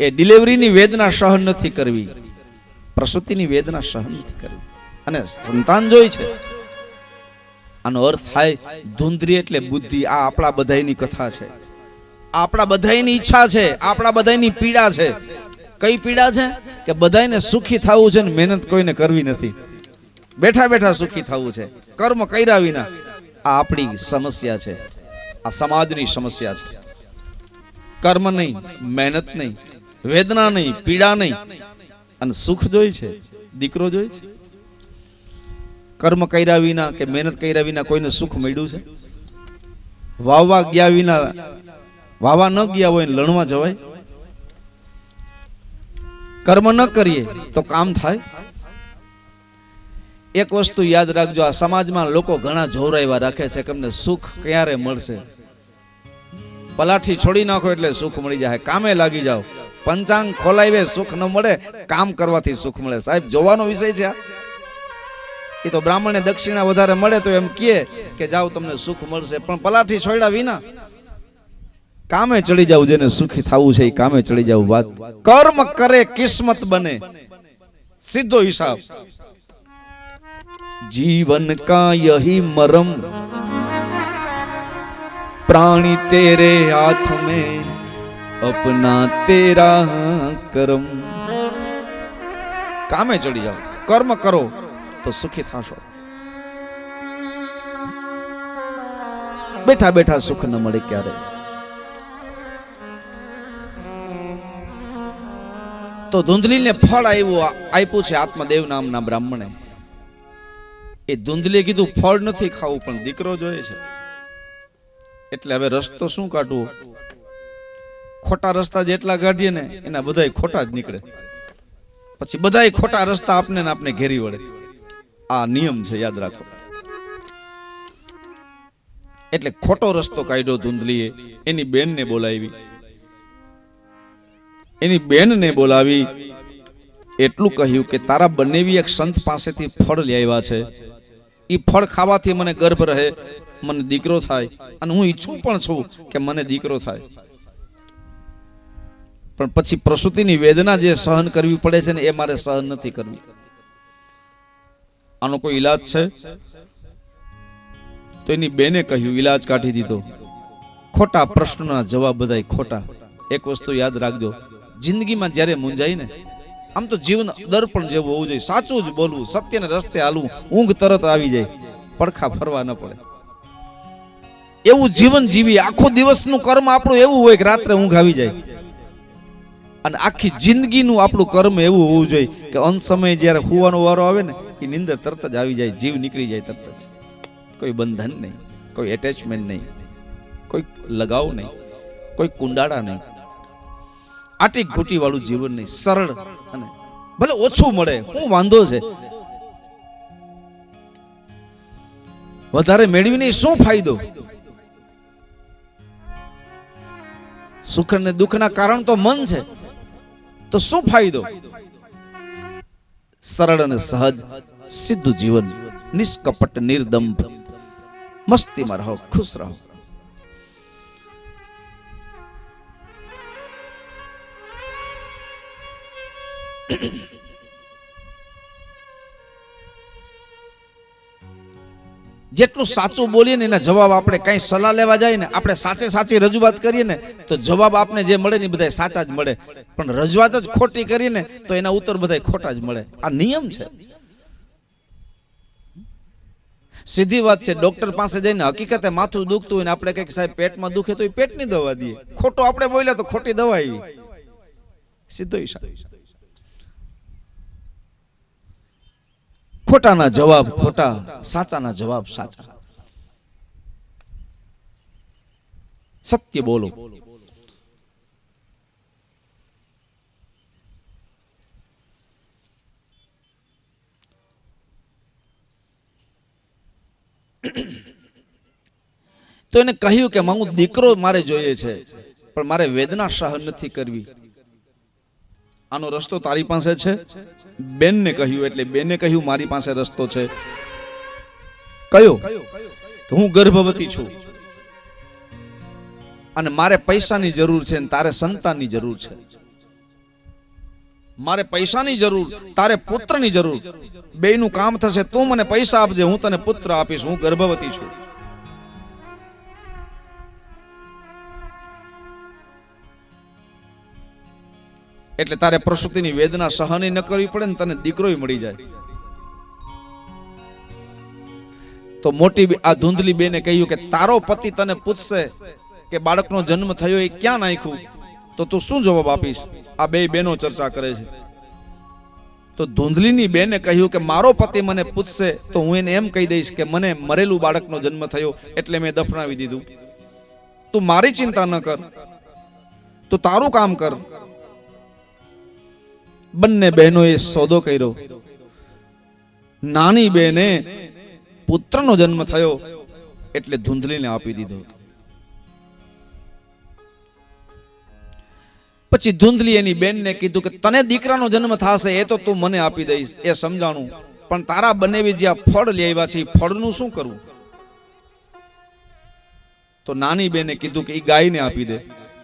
એ ડિલિવરીની વેદના સહન નથી કરવી, પ્રસૂતિની વેદના સહન નથી કરવી, અને સંતાન જોઈ છે. આનો અર્થ થાય ધુંધરી એટલે બુદ્ધિ. આ આપણા બધાયની કથા છે, આપણા બધાયની ઈચ્છા છે, આપણા બધાયની પીડા છે. કઈ પીડા છે? કે બધાયને સુખી થવું છે ને મહેનત કોઈને કરવી નથી, બેઠા બેઠા સુખી થવું છે, કર્મ કર્યા વિના. આ આપણી સમસ્યા છે, આ સમાજની સમસ્યા છે. કર્મ નહીં, મહેનત નહીં, વેદના નહીં, પીડા નહીં, અને સુખ જોઈ છે, દીકરો જોઈ છે. કર્મ કર્યા વિના કે મહેનત કર્યા વિના કોઈને સુખ મળ્યું છે? વાવવા ગયા વિના, વાવા ન ગયા હોય લણવા જવાય? કર્મ ન કરીએ તો કામ થાય? એક વસ્તુ યાદ રાખજો, આ સમાજમાં લોકો ઘણા જોરાયવા રાખે છે કે અમને સુખ ક્યારે મળશે. પલાઠી છોડી નાખો એટલે સુખ મળી જાય, કામે લાગી જાઓ. પંચાંગ ખોલાવે સુખ ન મળે, કામ કરવાથી સુખ મળે. સાહેબ, જોવાનો વિષય છે આ. એ તો બ્રાહ્મણને દક્ષિણા વધારે મળે તો એમ કહે કે જાઓ તમને સુખ મળશે, પણ પલાઠી છોડ્યા વિના કામે ચડી જાવ. જેને સુખી થવું છે એ કામે ચડી જાવ. વાત કર્મ કરે કિસ્મત બને, સીધો હિસાબ. जीवन का यही मरम, प्राणी तेरे हाथ में, अपना तेरा कर्म. कामे चढ़ी जाओ, कर्म करो तो सुखी थशो. બેઠા બેઠા સુખ ન મળે ક્યારે. તો ધુંધલીને ફળ આપ્યું છે આત્મદેવ નામના બ્રાહ્મણે. એ ધુંધલીએ કીધું ફળ નથી ખાવું પણ દીકરો જોઈએ છે, એટલે હવે રસ્તો શું કાઢવો? ખોટા રસ્તા જેટલા કાઢીએ ને એના બધાય ખોટા જ નીકળે, પછી બધાય ખોટા રસ્તા આપને ને આપને ઘેરી વળે. આ નિયમ છે, યાદ રાખો. એટલે ખોટો રસ્તો કાઢ્યો ધુંધલીએ. એની બેનને બોલાવી, એની બેનને બોલાવી એટલું કહ્યું કે તારા બનેવી એક સંત પાસેથી ફળ લઈ આવ્યા છે, એ ફળ ખાવાથી મને ગર્ભ રહે, મને દીકરો થાય, અને હું ઈચ્છું પણ છું કે મને દીકરો થાય. પણ પછી પ્રસૂતિની વેદના જે સહન કરવી પડે છે ને એ મારે સહન નથી કરવી. આનો કોઈ ઈલાજ છે? તો એની બેને કહ્યું, ઈલાજ કાઢી દીધો. ખોટા પ્રશ્નોના જવાબ બધાય ખોટા. એક વસ્તુ યાદ રાખજો, જિંદગીમાં જ્યારે મૂંઝાય ને, આમ તો જીવન દર્પણ જેવું હોવું જોઈએ, સાચું જ બોલવું, સત્યને રસ્તે હાલવું, ઊંઘ તરત આવી જાય, પડખા ફરવા ન પડે, એવું જીવન જીવી. આખો દિવસનું કર્મ આપણું એવું હોય કે રાત્રે ઊંઘ આવી જાય, અને આખી જિંદગીનું આપણું કર્મ એવું હોવું જોઈએ કે અંત સમયે જ્યારે હુવાનો વારો આવે ને એ નીંદર તરત જ આવી જાય, જીવ નીકળી જાય તરત જ. કોઈ બંધન નહીં, કોઈ એટેચમેન્ટ નહીં, કોઈ લગાવ નહીં, કોઈ કુંડાળા નહીં, આટી ઘૂંટી વાળું જીવન નહીં, સરળ. અને ભલે ઓછું મળે, શું વાંધો છે? વધારે મેળવીને શું ફાયદો? સુખ અને દુઃખના કારણ તો મન છે, તો શું ફાયદો? સરળ અને સહજ સીધું જીવન, નિષ્કપટ નિર્દંભ, મસ્તીમાં રહો, ખુશ રહો. જેટલું સાચું બોલીએ ને એના જવાબ આપણે કઈ સલાહ લેવા જાય ને, આપણે સાચે સાચી રજૂઆત કરીએ ને તો જવાબ આપને જે મળે ને બધા સાચા જ મળે, પણ રજૂઆત જ ખોટી કરીએ ને તો એના ઉત્તર બધા ખોટા જ મળે. આ નિયમ છે, સીધી વાત છે. ડોક્ટર પાસે જઈને હકીકતે માથું દુખતું હોય ને આપણે કઈક સાહેબ પેટમાં દુખે તો એ પેટની દવા દઈએ, ખોટો આપણે બોલ્યા તો ખોટી દવા આવી, સીધો હિસાબ. ખોટાના જવાબ ખોટા, સાચાના જવાબ સાચા. સત્ય બોલો. તો એને કહ્યું કે હું દીકરો મારે જોઈએ છે, પણ મારે વેદના સહન નથી કરવી. આનો રસ્તો તારી પાસે છે? બેનને કહ્યું, એટલે બેને કહ્યું મારી પાસે રસ્તો છે. કયો? હું ગર્ભવતી છું અને મારે પૈસાની જરૂર છે અને તારે સંતાનની જરૂર છે. મારે પૈસાની જરૂર, તારે પુત્રની જરૂર. બેયનું કામ થશે. તું મને પૈસા આપજે, હું તને પુત્ર આપીશ. હું ગર્ભવતી છું. એટલે તારે પ્રસૂતિની વેદના સહન ન કરવી પડે ને તને દીકરોય મળી જાય. તો મોટી આ ધૂંધલી બેને કહ્યું કે તારો પતિ તને પૂછશે કે બાળકનો જન્મ થયો એ ક્યાં નાખ્યું, તો તું શું જવાબ આપીશ? આ બે બેનો ચર્ચા કરે છે. તો ધૂંધલીની બેને કહ્યું કે મારો પતિ મને પૂછશે તો હું એને એમ કહી દઈશ કે મને મરેલું બાળકનો જન્મ થયો એટલે મેં દફનાવી દીધું. તું મારી ચિંતા ન કર, તું તારું કામ કર. બંને બહેનોએ સોદો કર્યો. નાની બેને પુત્રનો જન્મ થયો એટલે ધૂંધલીને આપી દીધો. પછી ધૂંધલી એની બેનને કીધું કે તને દીકરાનો જન્મ થશે એ તો તું મને આપી દઈશ, એ સમજાણું. પણ તારા બનેવી જે આ ફળ લઈ આવ્યા છે એ ફળનું શું કરવું? તો નાની બેને કીધું કે એ ગાયને આપી દે,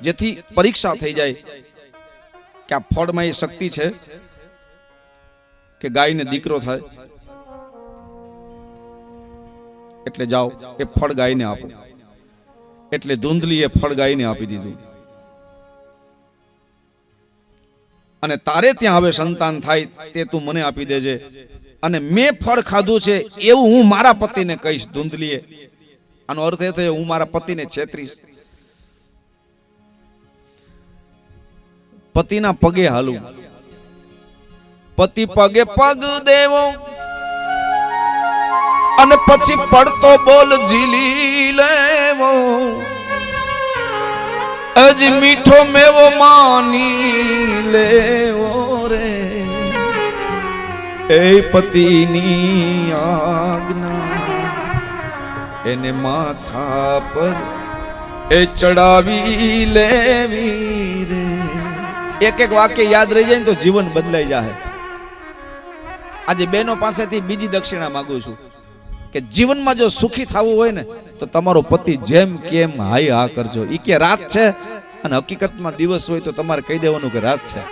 જેથી પરીક્ષા થઈ જાય કે આ ફળમાં એ શક્તિ છે કે ગાયને દીકરો થાય. એટલે જાઓ એ ફળ ગાયને આપો. એટલે ધૂંધલીએ ફળ ગાયને આપી દીધું. અને તારે ત્યાં હવે સંતાન થાય તે તું મને આપી દેજે, અને મેં ફળ ખાધું છે એવું હું મારા પતિને કહીશ. ધૂંધલીએ આનો અર્થ એ થયો હું મારા પતિને છેતરીશ. પતિના પગે હાલું. પતિ પગે પગ દેવો અને પછી પડતો બોલ ઝીલી લેવો. અજ મીઠો મેવો માની લેવો રે, એ પતિની આજ્ઞા એને માથા પર એ ચડાવી લેવી રે. એક એક વાક્ય યાદ રહી જાય ને તો જીવન બદલાઈ જાય. આજે બહેનો પાસેથી બીજી દક્ષિણા માંગુ છું કે જીવનમાં જો સુખી થવું હોય ને તો તમારો પતિ જેમ કેમ હાય હા કરજો. ઈ કે રાત છે અને હકીકતમાં દિવસ હોય તો તમારે કહી દેવાનું કે રાત છે.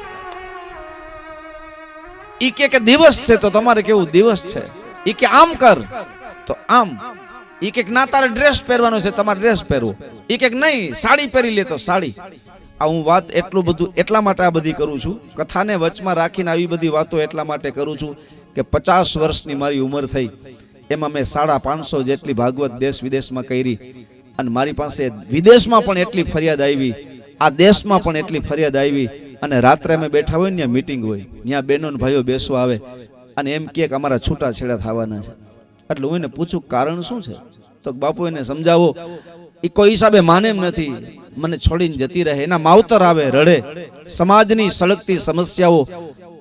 ઈ કે દિવસ છે તો તમારે કેવું દિવસ છે. ઈ કે આમ કર તો આમ. ઈ કે ના તારે ડ્રેસ પહેરવાનો છે તમારે ડ્રેસ પહેરવો. ઈ કે નહીં સાડી પહેરી લે તો સાડી. આ હું વાત એટલું બધું એટલા માટે આ બધી કરું છું, કથાને વચમાં રાખીને આવી બધી વાતો એટલા માટે કરું છું કે 50 વર્ષની મારી ઉંમર થઈ, એમાં મેં 550 જેટલી ભાગવત દેશ વિદેશમાં કરી. અને મારી પાસે વિદેશમાં પણ એટલી ફરિયાદ આવી, આ દેશમાં પણ એટલી ફરિયાદ આવી. અને રાત્રે અમે બેઠા હોય ને ત્યાં મીટિંગ હોય, ત્યાં બહેનો ને ભાઈઓ બેસવા આવે અને એમ કહે કે અમારા છૂટાછેડા થવાના છે. એટલે હું એને પૂછું કારણ શું છે? તો બાપુ એને સમજાવો. એ કોઈ હિસાબે માને એમ નથી, મને છોડીને જતી રહે. એના માવતર આવે રડે, સમાજની સળગતી સમસ્યાઓ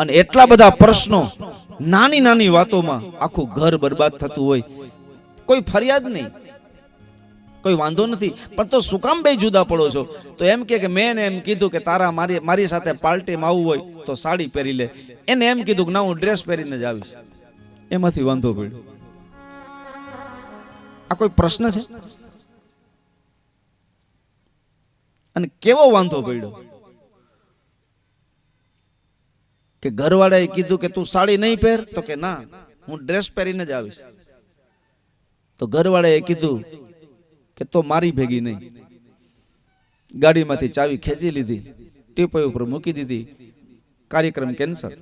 અને એટલા બધા પ્રશ્નો, નાની નાની વાતોમાં આખું ઘર બરબાદ થતું હોય. કોઈ ફરિયાદ નહીં, કોઈ વાંધો નથી, પણ તો શું કામ બે જુદા પડો છો? તો એમ કે મેં એમ કીધું કે તારા મારી સાથે પાર્ટીમાં આવવું હોય તો સાડી પહેરી લે. એને એમ કીધું કે ના હું ડ્રેસ પહેરીને જ આવીશ. એમાંથી વાંધો પડ્યો. આ કોઈ પ્રશ્ન છે? અને કેવો વાંધો પડ્યો કે ઘરવાળાએ કીધું કે તું સાડી નહીં પહેર, તો કે ના હું ડ્રેસ પહેરીને જ આવીશ. તો ઘરવાળાએ કીધું કે તો મારી ભેગી નહીં. ગાડીમાંથી ચાવી ખેંચી લીધી, ટીપોઈ ઉપર મૂકી દીધી, કાર્યક્રમ કેન્સલ.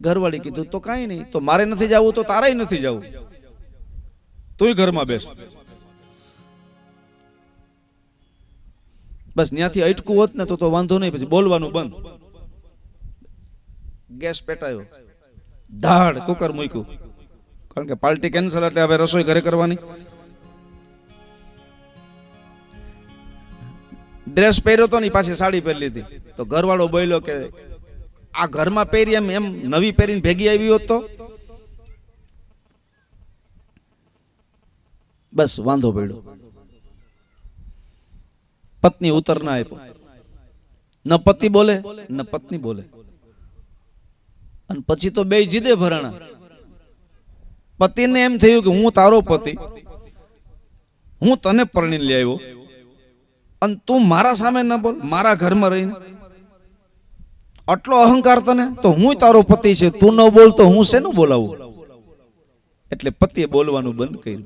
ઘરવાળી કીધું તો કાંઈ નહીં, તો મારે નથી જવું તો તારે નથી જવું, તુંય ઘરમાં બેસ. બસ ત્યાંથી અટકું હોત ને તો વાંધો નહીં, પછી બોલવાનું બંધ. ગેસ પેટાયો, ધાડ કુકર મૂક્યું, કારણ કે પાર્ટી કેન્સલ એટલે હવે રસોઈ ઘરે કરવાની. ડ્રેસ પહેર્યો તો ને પાછી સાડી પહેરી લીધી. તો ઘરવાળો બોલ્યો કે આ ઘરમાં પહેરી એમ નવી પહેરીને ભેગી આવી હોત તો બસ વાંધો પડ્યો. પત્ની ઉત્તર ના આપ્યો, ન પતિ બોલે ન પત્ની બોલે. અને પછી તો બે જીદે ભરાણા. પતિને એમ થયું કે હું તારો પતિ, હું તને પરણીને લઈ આવ્યો અને તું મારા સામે ન બોલ, મારા ઘરમાં રહીને. આટલો અહંકાર તને, તો હું તારો પતિ છે, તું ન બોલ તો હું શેનું બોલાવું? એટલે પતિએ બોલવાનું બંધ કર્યું,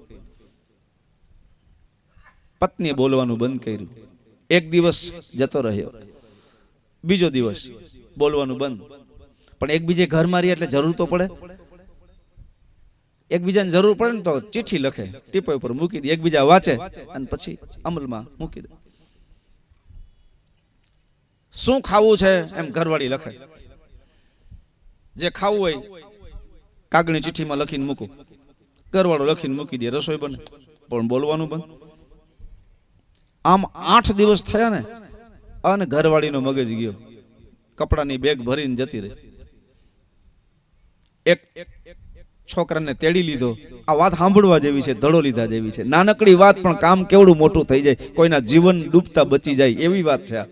પત્નીએ બોલવાનું બંધ કર્યું. એક દિવસ જતો રહ્યો, બીજો દિવસ બોલવાનું બંધ. પણ એકબીજે ઘર મારી એટલે જરૂર તો પડે, એકબીજાને જરૂર પડે ને તો ચિઠ્ઠી લખે, ટીપા ઉપર મૂકી દે, એકબીજા વાંચે અને પછી અમલમાં મૂકી દે. શું ખાવું છે એમ ઘરવાળી લખે, જે ખાવું હોય કાગળની ચિઠ્ઠીમાં લખીને મૂકો, ઘરવાળો લખીને મૂકી દે, રસોઈ બને, પણ બોલવાનું બંધ. આમ 8 દિવસ થયા ને, અને ઘરવાળીનો મગજ ગયો, કપડાની બેગ ભરીને જતી રહી. એક છોકરાને તેડી લીધો. આ વાત સાંભળવા જેવી છે, ધડો લીધા જેવી છે. નાનકડી વાત પણ કામ કેવડું મોટું થઈ જાય, કોઈના જીવન ડૂબતા બચી જાય એવી વાત છે આ.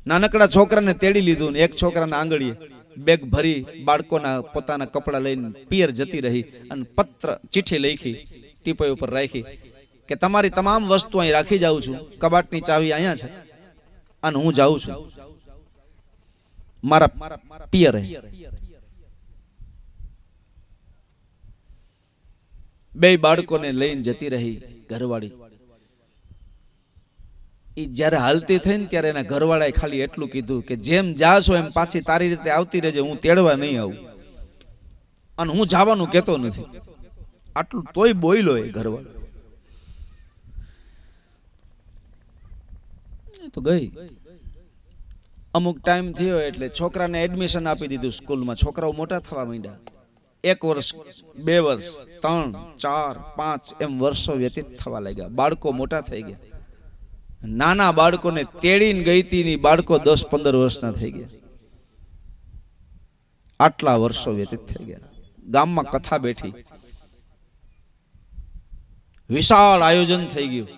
નાનકડા છોકરાને તેડી લીધું ને એક છોકરાના આંગળીએ બેગ ભરી બાળકોના પોતાના કપડા લઈને પિયર જતી રહી અને પત્ર ચિઠ્ઠી લખી, ટીપાઈ ઉપર રાખી કે તમારી તમામ વસ્તુ અહીં રાખી જાઉં છું, કબાટની ચાવી અહીંયા છે અને હું જાઉં છું મારા પિયરે. બે બાળકોને લઈને જતી રહી ઘરવાળી. ઈ જ્યારે હાલતી થઈ ને ત્યારે એના ઘરવાળાએ ખાલી એટલું કીધું કે જેમ જાશો એમ પાછી તારી રીતે આવતી રહેજે, હું તેડવા નહીં આવું, અને હું જવાનું કહેતો નથી. આટલું તોય બોલ્યો એ ઘરવાળો. તો ગઈ. અમુક ટાઈમ થયો એટલે છોકરાને એડમિશન આપી દીધું સ્કૂલમાં. છોકરાઓ મોટા થવા માંડ્યા. 1 વર્ષ, 2 વર્ષ, 3, 4, 5 એમ વર્ષો વ્યતીત થવા લાગ્યા. બાળકો મોટા થઈ ગયા. નાના બાળકોને તેડીને ગઈ હતી ની બાળકો 10-15 વર્ષના થઈ ગયા. આટલા વર્ષો વ્યતીત થઈ ગયા. ગામમાં કથા બેઠી, વિશાળ આયોજન થઈ ગયું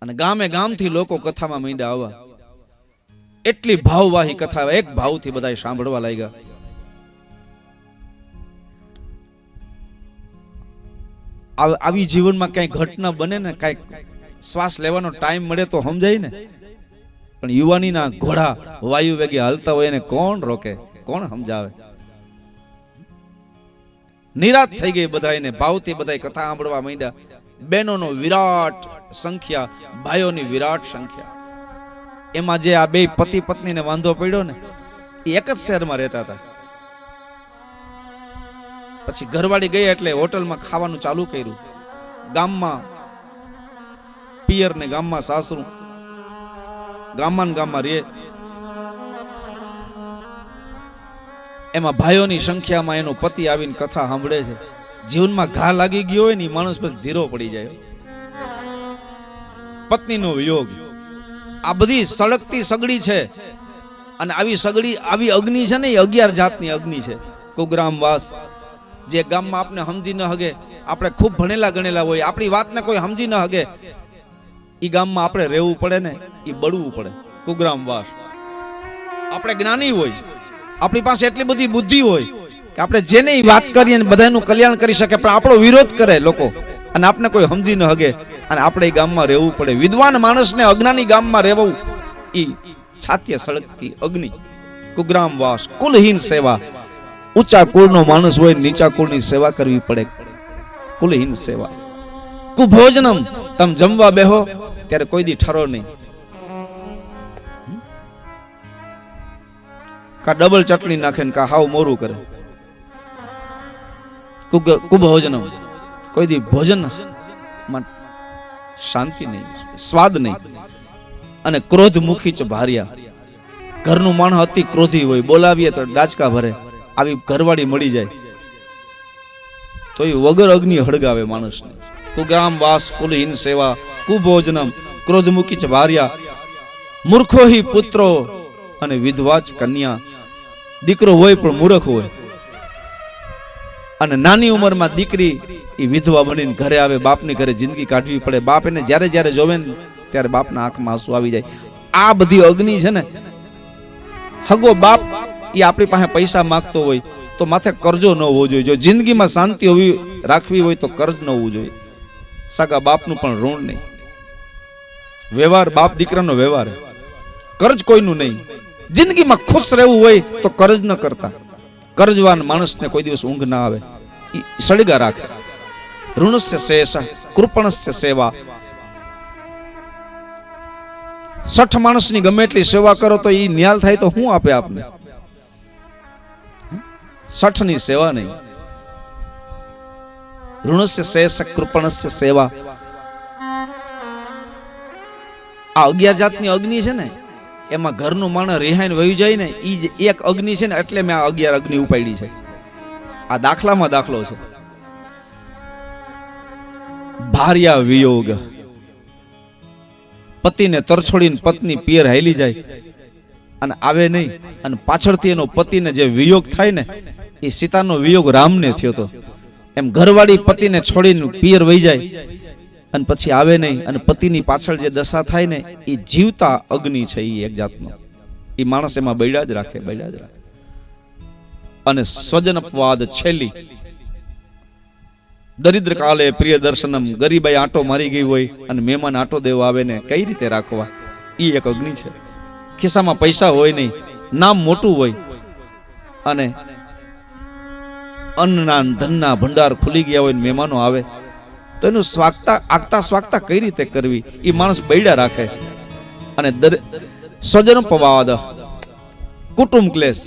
અને ગામે ગામથી લોકો કથામાં માંડ્યા આવવા. એટલી ભાવવાહી કથા, એક ભાવથી બધા સાંભળવા લાગ્યા. આવી જીવનમાં કઈ ઘટના બને ને, કઈ શ્વાસ લેવાનો ટાઈમ મળે તો સમજાય ને. પણ યુવાનીના ઘોડા વાયુ વેગે હાલતા હોય એને કોણ રોકે, કોણ સમજાવે? નિરાશ થઈ ગઈ બધા, એને ભાવથી બધા કથા સાંભળવા માંડ્યા. બહેનોનો વિરાટ સંખ્યા, ભાઈઓની વિરાટ સંખ્યા. એમાં જે આ બે પતિ પત્નીને વાંધો પડ્યો ને, એ એક જ શહેરમાં રહેતા હતા. પછી ઘરવાળી ગઈ એટલે હોટલમાં ખાવાનું ચાલુ કર્યું. ગામમાં પિયર ને ગામમાં સાસરું, ગામમાં રે. એમાં ભાઈઓની સંખ્યામાં એનો પતિ આવીને કથા સાંભળે છે. જીવનમાં ઘા લાગી ગયો હોય ને માણસ પછી ધીરો પડી જાય. પત્નીનો વિયોગ, આ બધી સળગતી સગડી છે. અને આવી સગડી, આવી અગ્નિ છે ને, એ 11 જાતની અગ્નિ છે. કુગ્રામ વાસ, જે ગામમાં આપણે સમજી ન હગે, આપણે ખૂબ ભણેલા ગણેલા હોય, આપણી વાતને કોઈ સમજી ન હગે, ઈ ગામમાં આપણે રહેવું પડે ને, ઈ બળવું પડે. કુગ્રામ વાસ. આપણે જ્ઞાની હોય, આપણી પાસે એટલી બધી બુદ્ધિ હોય કે આપણે જેને વાત કરીએ ને બધાનું કલ્યાણ કરી શકે, પણ આપણો વિરોધ કરે લોકો અને આપણે કોઈ સમજી ન હગે, અને આપણે એ ગામમાં રહેવું પડે. વિદ્વાન માણસને અજ્ઞાની ગામમાં રહેવું, ઈ છાતીએ સળગતી અગ્નિ. કુગ્રામ વાસ, કુલહીન સેવા. ઊંચા કુળનો માણસ હોય, નીચા કુળની સેવા કરવી પડે. કુલહીન સેવા. કુભોજનમ, તમે જમવા બેહો ત્યારે કોઈ દી ઠરો નહીં. કા ડબલ ચટણી નાખે ને કા હાવ મોરું કરે. કુભોજનમ, કોઈ દી ભોજન માં શાંતિ નહીં, સ્વાદ નહીં. અને ક્રોધ મુખી ચ ભાર્યા. ઘરનું માણસ અતિ ક્રોધી હોય, બોલાવીએ તો ડાચકા ભરે. આવી ઘરવાળી મળી જાય તો એ વગર અગ્નિ હળગાવે માણસને. કુગ્રામ વાસ, કુલહીન સેવા, કુભોજનમ, ક્રોધમુખી ચ ભાર્યા. મૂર્ખો હિ પુત્રો, અને વિધવા જ કન્યા. દીકરો હોય પણ મૂર્ખ હોય, અને નાની ઉંમરમાં દીકરી એ વિધવા બનીને ઘરે આવે, બાપની ઘરે જિંદગી કાઢવી પડે. બાપ એને જ્યારે જ્યારે જોવે ને ત્યારે બાપના આંખમાં આંસુ આવી જાય. આ બધી અગ્નિ છે ને. હગો બાપ એ આપણી પાસે પૈસા માંગતો હોય તો માથે કરજો ન હોવો જોઈએ. જો જિંદગીમાં શાંતિ હોવી રાખવી હોય તો કર્જ ન હોવું જોઈએ. સગા બાપનું પણ ઋણ નહીં. વ્યવહાર બાપ દીકરાનો વ્યવહાર, કર્જ કોઈનું નહીં. જિંદગીમાં ખુશ રહેવું હોય તો કરજ ન કરતા. કરજવાન માણસને કોઈ દિવસ ઊંઘ ના આવે, ઈ સળગા રાખે. ઋણસ્ય શેષ કૃપણસ્ય સેવા. 60 માણસની ગમે એટલી સેવા કરો તો ઈ ન્યાલ થાય તો શું આપે આપને? 60 ની સેવા નહીં. ઋણસ્ય શેષ કૃપણસ્ય સેવા. આ 11 જાતની અગ્નિ છે ને, એમાં ઘરનું માણસ રિહાઈને વહી જાય ને, ઈ એક અગ્નિ છે ને, એટલે મેં આ 11 અગ્નિ ઉપાડી છે. આ દાખલામાં દાખલો છે. ભાર્યા વિયોગ. પતિને તરછોડીને પત્ની પિયર હાલી જાય અને આવે નહીં, અને પાછળથી એનો પતિને જે વિયોગ થાય ને, એ સીતાનો વિયોગ રામને થયો હતો. એમ ઘરવાળી પતિને છોડીને પિયર વહી જાય અને પછી આવે નહીં, અને પતિની પાછળ જે દશા થાય ને, એ જીવતા અગ્નિ છે. એ એક જાતનો એ માણસ એમાં બૈડા જ રાખે, બૈડા જ રાખે. અને સ્વજનપવાદ છેલ્લી. દરિદ્ર કાલે પ્રિય દર્શનમ. ગરીબાઈ આંટો મારી ગઈ હોય અને મહેમાન આંટો દેવા આવે ને, કઈ રીતે રાખવા? એ એક અગ્નિ છે. ખિસ્સામાં પૈસા હોય નહીં, નામ મોટું હોય, અને અન્નના ધનના ભંડાર ખુલી ગયા હોય ને મહેમાનો આવે તો એનું આગતા સ્વાગતા કઈ રીતે કરવી? એ માણસ બૈડા રાખે. અને સ્વજનપવાદ કુટુંબ ક્લેશ.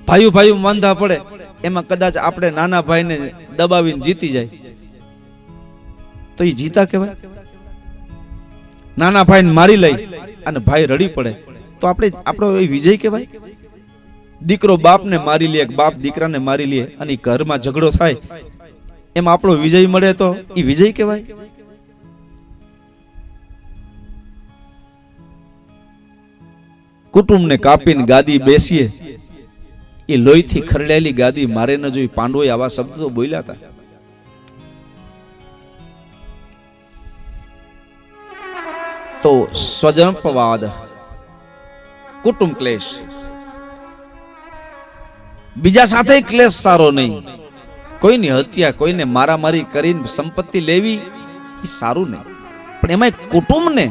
ભાઈઓ વાંધા પડે, એમાં કદાચ આપણે નાના ભાઈને દબાવીને જીતી જાય તો એ જીતા કહેવાય? નાના ભાઈને મારી લઈ અને ભાઈ રડી પડે તો આપણો એ વિજય કહેવાય? દીકરો બાપને મારી લે, બાપ દીકરાને મારી લે, અને ઘરમાં ઝઘડો થાય, એમાં આપણો વિજય મળે તો એ વિજય કહેવાય? કુટુંબને કાપીને ગાદી બેસીએ, એ લોહીથી ખરડાયેલી ગાદી મારે ન જોઈ. પાંડવોએ આવા શબ્દો બોલ્યા હતા. તો સ્વજનપવાદ, કુટુંબ ક્લેશ. બીજા સાથે ક્લેશ સારો નહીં. કોઈની હત્યા, કોઈને મારામારી કરીને સંપત્તિ લેવી એ સારું નહીં. પણ એમાં કુટુંબને,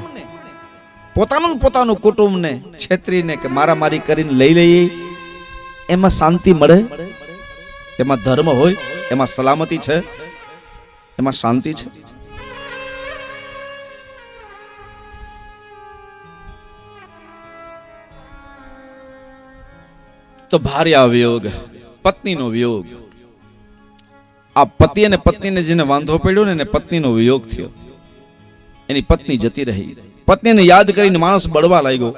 પોતાનું કુટુંબને છેતરીને કે મારામારી કરીને લઈ લઈએ, એમાં શાંતિ મળે? એમાં ધર્મ હોય? એમાં સલામતી છે? એમાં શાંતિ છે? તો ભાર્યા વિયોગ, પત્નીનો વિયોગ. આ પતિ અને પત્નીને જેને વાંધો પડ્યો ને, એને પત્નીનો વિયોગ થયો. એની પત્ની જતી રહી. પત્નીને યાદ કરીને માણસ બળવા લાગ્યો,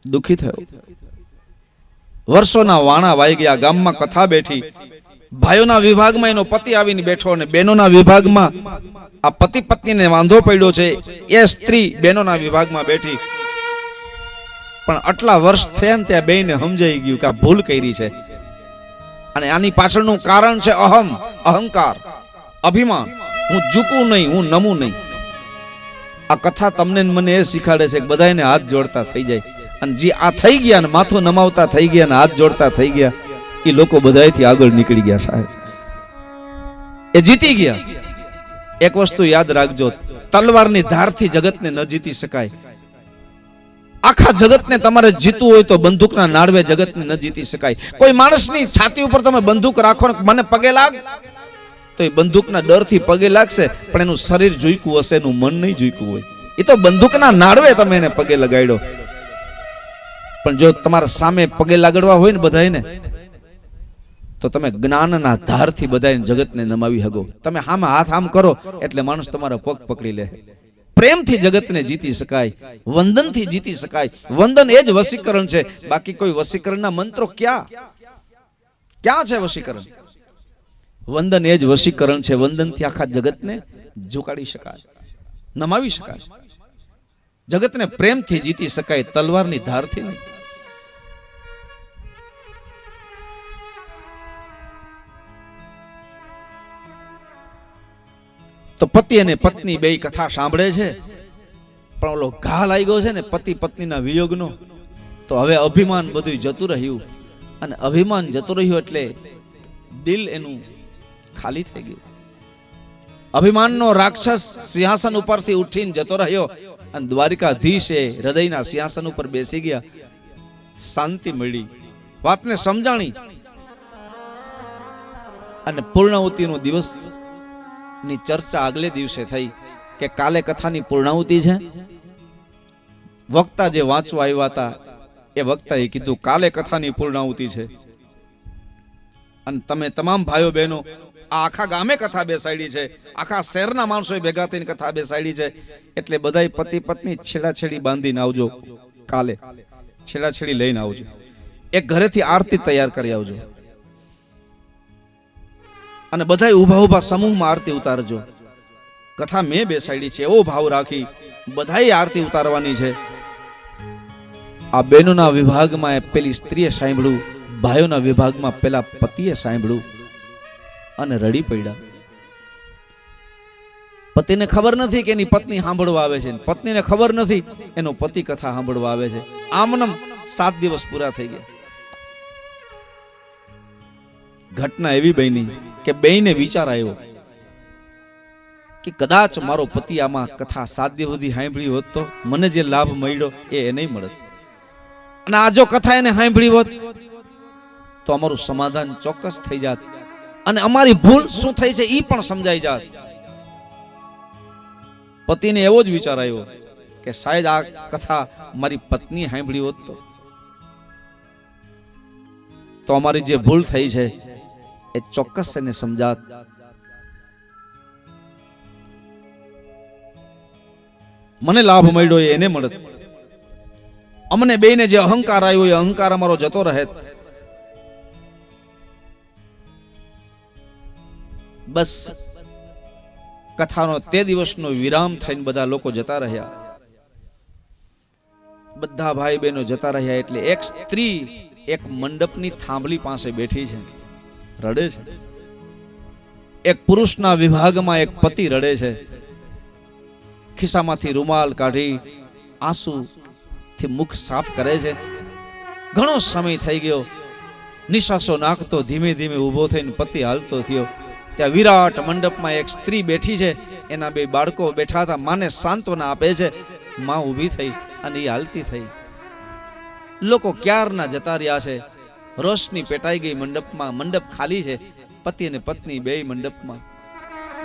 દુખી થયો. વર્ષોના વાણા વાઈ ગયા. ગામમાં કથા બેઠી. ભાઈઓના વિભાગમાં એનો પતિ આવીને બેઠો, અને બહેનોના વિભાગમાં આ પતિ પત્નીને વાંધો પડ્યો છે, એ સ્ત્રી બહેનોના વિભાગમાં બેઠી. પણ આટલા વર્ષ થયા ને ત્યાં બેયને સમજાઈ ગયું કે આ ભૂલ કરી છે, અને આની પાછળનું કારણ છે અહંકાર, અભિમાન. હું ઝૂકું નહીં, હું નમું નહીં. આ કથા તમને મને એ શીખાડે છે કે બધાને હાથ જોડતા થઈ જાય. અને જે આ થઈ ગયા ને, માથું નમાવતા થઈ ગયા ને, હાથ જોડતા થઈ ગયા, એ લોકો બધાથી આગળ નીકળી ગયા સાહેબ. એ જીતી ગયા. એક વસ્તુ યાદ રાખજો, તલવારની ધારથી જગતને ન જીતી શકાય. આખા જગતને તમારે જીતવું હોય તો બંદૂકના નાળવે જગતને ન જીતી શકાય. કોઈ માણસની છાતી ઉપર તમે બંદૂક રાખો ને મને પગે લાગ, તો એ બંદૂકના ડરથી પગે લાગશે, પણ એનું શરીર ઝૂક્યું હશે, એનું મન નહીં ઝૂક્યું હોય. એ તો બંદૂકના નાળવે તમે એને પગે લગાડ્યો. પણ જો તમારા સામે પગે લાગડવા હોય ને બધાને, તો તમે જ્ઞાનના ધારથી બધાને જગતને નમાવી શકો. તમે હાથ આમ કરો એટલે માણસ તમારા પગ પકડી લે. પ્રેમથી જગતને જીતી શકાય, વંદનથી જીતી શકાય. વંદન એ જ વશીકરણ છે. બાકી કોઈ વશીકરણના મંત્રો ક્યાં છે? વશીકરણ, વંદન એ જ વશીકરણ છે. વંદનથી આખા જગતને ઝુકાડી શકાય, નમાવી શકાય. જગતને પ્રેમથી જીતી શકાય, તલવારની ધારથી નહીં. તો પતિ અને પત્ની બે કથા સાંભળે છે, પણ ઓલો ઘા લાગ્યો છે ને પતિ પત્નીના વિયોગનો, તો હવે અભિમાન બધું જતું રહ્યું. અને અભિમાન જતું રહ્યું એટલે દિલ એનું ખાલી થઈ ગયું. અભિમાનનો રાક્ષસ સિંહાસન ઉપરથી ઉઠીને જતો રહ્યો, અને દ્વારિકાધીશે હૃદયના સિંહાસન ઉપર બેસી ગયા. શાંતિ મળી, વાતને સમજાણી. અને પૂર્ણાહુતિનો દિવસ ની ચર્ચા આગલે દિવસે થઈ કે કાલે કથાની પૂર્ણાહુતિ છે. વક્તા જે વાંચવા આવ્યા હતા એ વક્તાએ કીધું કાલે કથાની પૂર્ણાહુતિ છે, અને તમે તમામ ભાઈઓ બહેનો આ આખા ગામે કથા બેસાડી છે, આખા શહેરના માણસોએ ભેગા થઈને કથા બેસાડી છે, એટલે બધાય પતિ પત્ની છેડાછેડી બાંધીને આવજો. કાલે છેડાછેડી લઈને આવજો. એક ઘરેથી આરતી તૈયાર કરી આવજો, અને બધાય ઊભા ઊભા સમૂહમાં આરતી ઉતારજો. કથા મેં બેસાડી છે એવો ભાવ રાખી બધાય આરતી ઉતારવાની છે. આ બહેનોના વિભાગમાં પેલી સ્ત્રીએ સાંભળ્યું, ભાઈઓના વિભાગમાં પેલા પતિએ સાંભળ્યું અને રડી પડ્યા. પતિને ખબર નથી કે એની પત્ની સાંભળવા આવે છે, પત્નીને ખબર નથી એનો પતિ કથા સાંભળવા આવે છે. આમનમ 7 દિવસ પૂરા થઈ ગયા. ઘટના એવી બની કે બેયને વિચાર આવ્યો કે કદાચ મારો પતિ આમાં કથા 7 દિવસ સુધી સાંભળી હોત તો મને જે લાભ મળ્યો એ નહીં મળત, અને આ જો કથા એને સાંભળી હોત તો અમારું સમાધાન ચોક્કસ થઈ જાત, અને અમારી ભૂલ શું થઈ છે એ પણ સમજાઈ જાત. પતિને એવો જ વિચાર આવ્યો કે શાયદ આ કથા મારી પત્ની સાંભળી હોત તો અમારી જે ભૂલ થઈ છે એ ચોક્કસ એને સમજાત. મને લાભ મળ્યો એને મળત, અમને બેયને જે અહંકાર આવ્યો એ અહંકાર અમારો જતો રહે. બસ કથાનો તે દિવસનો વિરામ થઈને બધા લોકો જતા રહ્યા. બધા ભાઈ બહેનો જતા રહ્યા એટલે એક સ્ત્રી એક મંડપની થાંભલી પાસે બેઠી છે, રડે છે. એક પુરુષના વિભાગમાં એક પતિ રડે છે. ખિસ્સામાંથી રૂમાલ કાઢી આંસુથી મુખ સાફ કરે છે. ઘણો સમય થઈ ગયો. નિશ્વાસો નાખતો ધીમે ધીમે ઊભો થઈને પતિ હાલતો થયો. ત્યાં વિરાટ મંડપમાં એક સ્ત્રી બેઠી છે, એના 2 બાળકો બેઠા હતા. માને સાંત્વના આપે છે. માં ઊભી થઈ અને એ હાલતી થઈ. લોકો ક્યારના જતા રહ્યા છે. રોશની પેટાઈ ગઈ મંડપમાં. મંડપ ખાલી છે. પતિ અને પત્ની બેય મંડપમાં.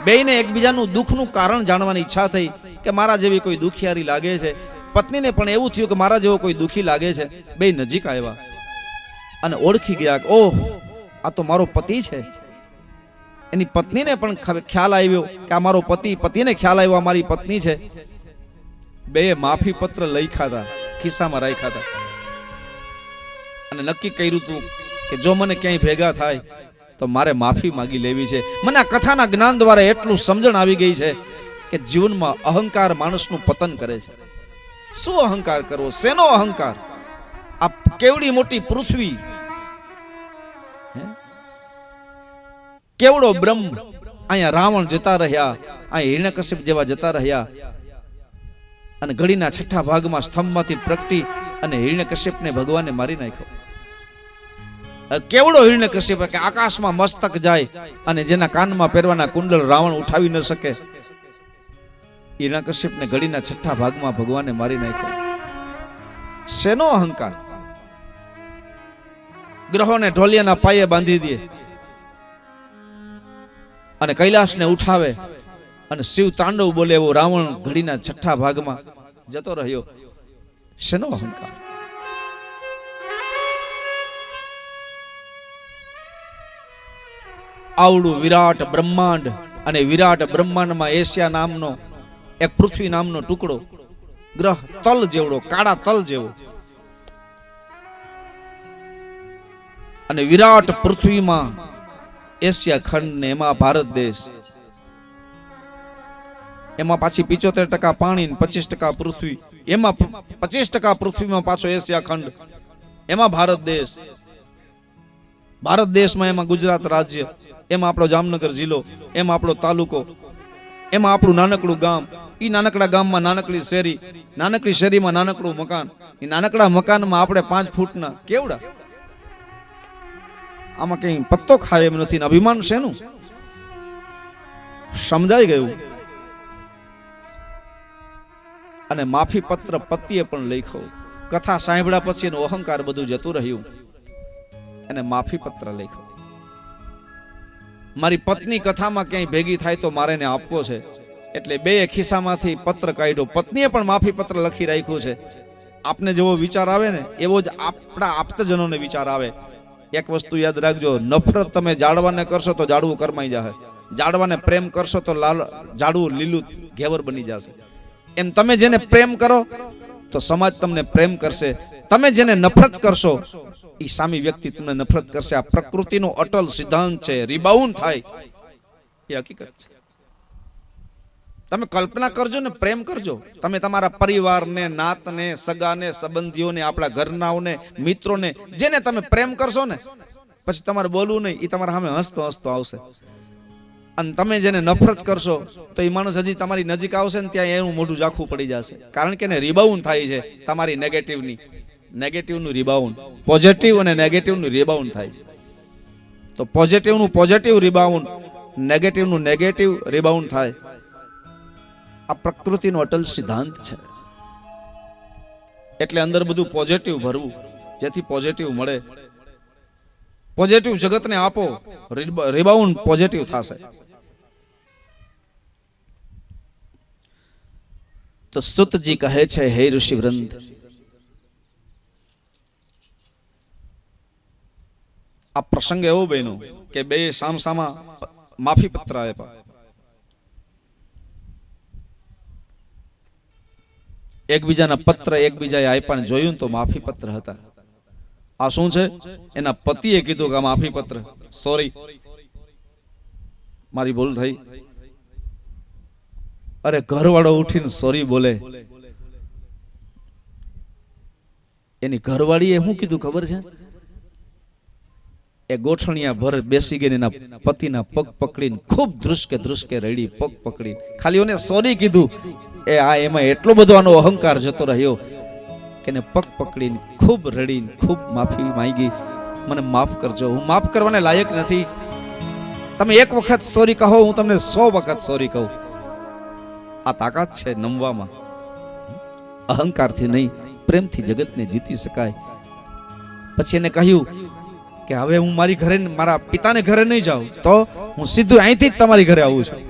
બેયને એકબીજાનું દુઃખનું કારણ જાણવાની ઈચ્છા થઈ કે મારા જેવી કોઈ દુખિયારી લાગે છે. પત્નીને પણ એવું થયું કે મારા જેવો કોઈ દુખી લાગે છે. બેય નજીક આવ્યા અને ઓળખી ગયા કે ઓહ, આ તો મારો પતિ છે. એની પત્નીને પણ ખ્યાલ આવ્યો કે આ મારો પતિ. પતિને ખ્યાલ આવ્યો આ મારી પત્ની છે. બેએ માફી પત્ર લખ્યા હતા, ખિસ્સામાં રાખ્યા હતા, અને નક્કી કર્યું હતું કે જો મને ક્યાંય ભેગા થાય તો મારે માફી માંગી લેવી છે. મને આ કથાના જ્ઞાન દ્વારા એટલું સમજણ આવી ગઈ છે કે જીવનમાં અહંકાર માણસનું પતન કરે છે. શું અહંકાર કરવો? શેનો અહંકાર? આ કેવડી મોટી પૃથ્વી, કેવડો બ્રહ્મ, અહીંયા રાવણ જતા રહ્યા, અહીંયા હિરણ્યકશિપ જેવા જતા રહ્યા, અને ઘડીના 6ઠા ભાગમાં સ્તંભમાંથી પ્રગટી અને હિરણ્યકશિપને ભગવાને મારી નાખ્યો. કેવડો હિરણ્યકશિપ કે આકાશમાં મસ્તક જાય અને જેના કાનમાં પહેરવાના કુંડળ રાવણ ઉઠાવી ન શકે. હિરણ્યકશિપને ઘડીના 6ઠા ભાગમાં ભગવાને મારી નાખ્યો. શેનો અહંકાર? ગ્રહોને ઢોલિયાના પાયે બાંધી દે અને કૈલાસને ઉઠાવે અને શિવ તાંડવ બોલે એવો રાવણ ઘડીના 6ઠા ભાગમાં જતો રહ્યો. શેનો અહંકાર? આવડું વિરાટ બ્રહ્માંડ, અને વિરાટ બ્રહ્માંડમાં એશિયા નામનો એક પૃથ્વી નામનો ટુકડો, ગ્રહ તલ જેવડો, કાળા તલ જેવો, અને વિરાટ પૃથ્વીમાં એશિયા ખંડ ને એમાં ભારત દેશ, એમાં પાછી 75% પાણી, 25% પૃથ્વી, એમાં 25% પૃથ્વીમાં પાછો એશિયા ખંડ, એમાં ભારત દેશ. ભારત દેશમાં એમાં ગુજરાત રાજ્ય, એમાં આપણો જામનગર જિલ્લો, એમાં આપણો તાલુકો, એમાં આપણું નાનકડું ગામ, ઈ નાનકડા ગામમાં નાનકડી શેરી, નાનકડી શેરીમાં નાનકડું મકાન, ઈ નાનકડા મકાનમાં આપણે 5 ફૂટના કેવડા. આમાં કઈ પત્તો ખાય એમ નથી. અભિમાન શેનું? સમજાઈ ગયું? અને માફી પત્ર પતિએ પણ લખ્યો. કથા સાંભળ્યા પછી એનો અહંકાર બધું જતું રહ્યું અને માફી પત્ર લખ્યો. મારી પત્ની કથામાં ક્યાંય ભેગી થાય તો મારે એને આપવો છે, એટલે બે ખિસ્સામાંથી પત્ર કાઢ્યો. પત્નીએ પણ માફી પત્ર લખી રાખ્યું છે. આપને જેવો વિચાર આવે ને એવો જ આપણા આપ્તજનોને વિચાર આવે. એક વસ્તુ યાદ રાખજો, નફરત તમે જાળવાને કરશો તો જાડવું કરમાઈ જશે, જાડવાને પ્રેમ કરશો તો જાડવું લીલું ઘેવર બની જશે. એમ તમે જેને પ્રેમ કરો તો સમાજ તમને પ્રેમ કરશે, તમે જેને નફરત કરશો એ સામી વ્યક્તિ તમને નફરત કરશે. આ પ્રકૃતિનો અટલ સિદ્ધાંત છે. રિબાઉન્ડ થાય એ હકીકત છે. તમે કલ્પના કરજો ને પ્રેમ કરજો. તમે તમારા પરિવારને, નાતને, સગાને, સંબંધીઓને, આપણા ઘરનાઓને, મિત્રોને, જેને તમે પ્રેમ કરશો ને પછી તમારે બોલવું નહીં, એ તમારા સામે હસતો હસતો આવશે. અને તમે જેને નફરત કરશો તો એ માણસ હજી તમારી નજીક આવશે ને ત્યાં એનું મોઢું ઝાખું પડી જશે. કારણ કે એને રિબાઉન્ડ થાય છે તમારી નેગેટિવનું રિબાઉન્ડ. પોઝિટિવ અને નેગેટિવનું રિબાઉન્ડ થાય છે. તો પોઝિટિવનું પોઝિટિવ રિબાઉન્ડ, નેગેટિવનું નેગેટિવ રિબાઉન્ડ થાય. આ પ્રકૃતિનો અટલ સિદ્ધાંત છે. એટલે અંદર બધું પોઝિટિવ ભરવું જેથી પોઝિટિવ મળે. પોઝિટિવ જગતને આપો, રિબાઉન્ડ પોઝિટિવ થશે. તો સુતજી કહે છે, હે ઋષિવૃંદ, આ પ્રસંગ એવો બન્યો કે બે સામસામા માફી પત્ર આપ્યા. એકબીજાના પત્ર એકબીજાએ આપ્યા ને જોયું તો માફી પત્ર હતા. આ શું છે? એના પતિએ કીધું કે આ માફી પત્ર, સોરી મારી ભૂલ થઈ. અરે ઘરવાળો ઉઠીને સોરી બોલે. એની ઘરવાળીએ શું કીધું ખબર છે? એ ગોઠણિયા ભર બેસી ગઈ એના પતિના પગ પકડીને ખૂબ ધ્રુસકે રડી, પગ પકડીને ખાલી એને સોરી કીધું. એમાં એટલો બધો આનો અહંકાર જતો રહ્યો કે એને પગ પકડીને ખૂબ રડીને ખૂબ માફી માંગી. મને માફ કરજો, હું માફ કરવાને લાયક નથી. તમે એક વખત સોરી કહો, હું તમને 100 વખત સોરી કહું. આ તાકાત છે નમવામાં. અહંકારથી નહીં, પ્રેમથી જગતને જીતી શકાય. પછી એને કહ્યું કે હવે હું મારી ઘરે, મારા પિતાને ઘરે નહીં જાઉં, તો હું સીધું અહીંથી જ તમારી ઘરે આવું છું.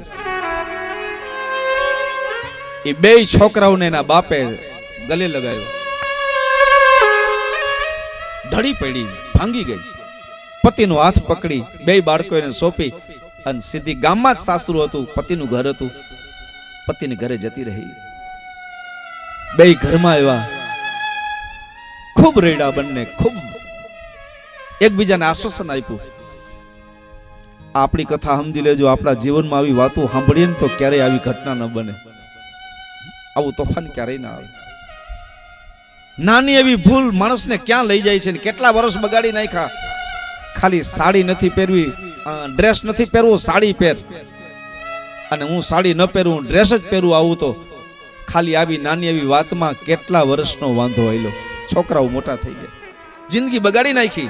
એ બે છોકરાઓને એના બાપે ગલે લગાવ્યો. ધડી પડી, ભાંગી ગઈ. પતિનો હાથ પકડી બે બાળકો એને સોંપી અને સીધી ગામમાં જ સાસરું હતું, પતિનું ઘર હતું. પતિને ઘરે જતી રહી. બે ઘરમાં આવ્યા, ખૂબ રેડા બંને, ખૂબ એકબીજાને આશ્વાસન આપ્યું. આપણી કથા સમજી લેજો, આપણા જીવનમાં આવી વાતો સાંભળીએ ને તો ક્યારેય આવી ઘટના ન બને, આવું તોફાન ક્યારેય ના આવે. નાની એવી ભૂલ માણસને ક્યાં લઈ જાય છે ને કેટલા વર્ષ બગાડી નાખ્યા. ખાલી સાડી નથી પહેરવી, ડ્રેસ નથી પહેરવો, સાડી પહેર, અને હું સાડી ન પહેરું, ડ્રેસ જ પહેરું, આવું તો ખાલી આવી નાની એવી વાતમાં કેટલા વર્ષનો વાંધો આવેલો. છોકરાઓ મોટા થઈ ગયા, જિંદગી બગાડી નાખી.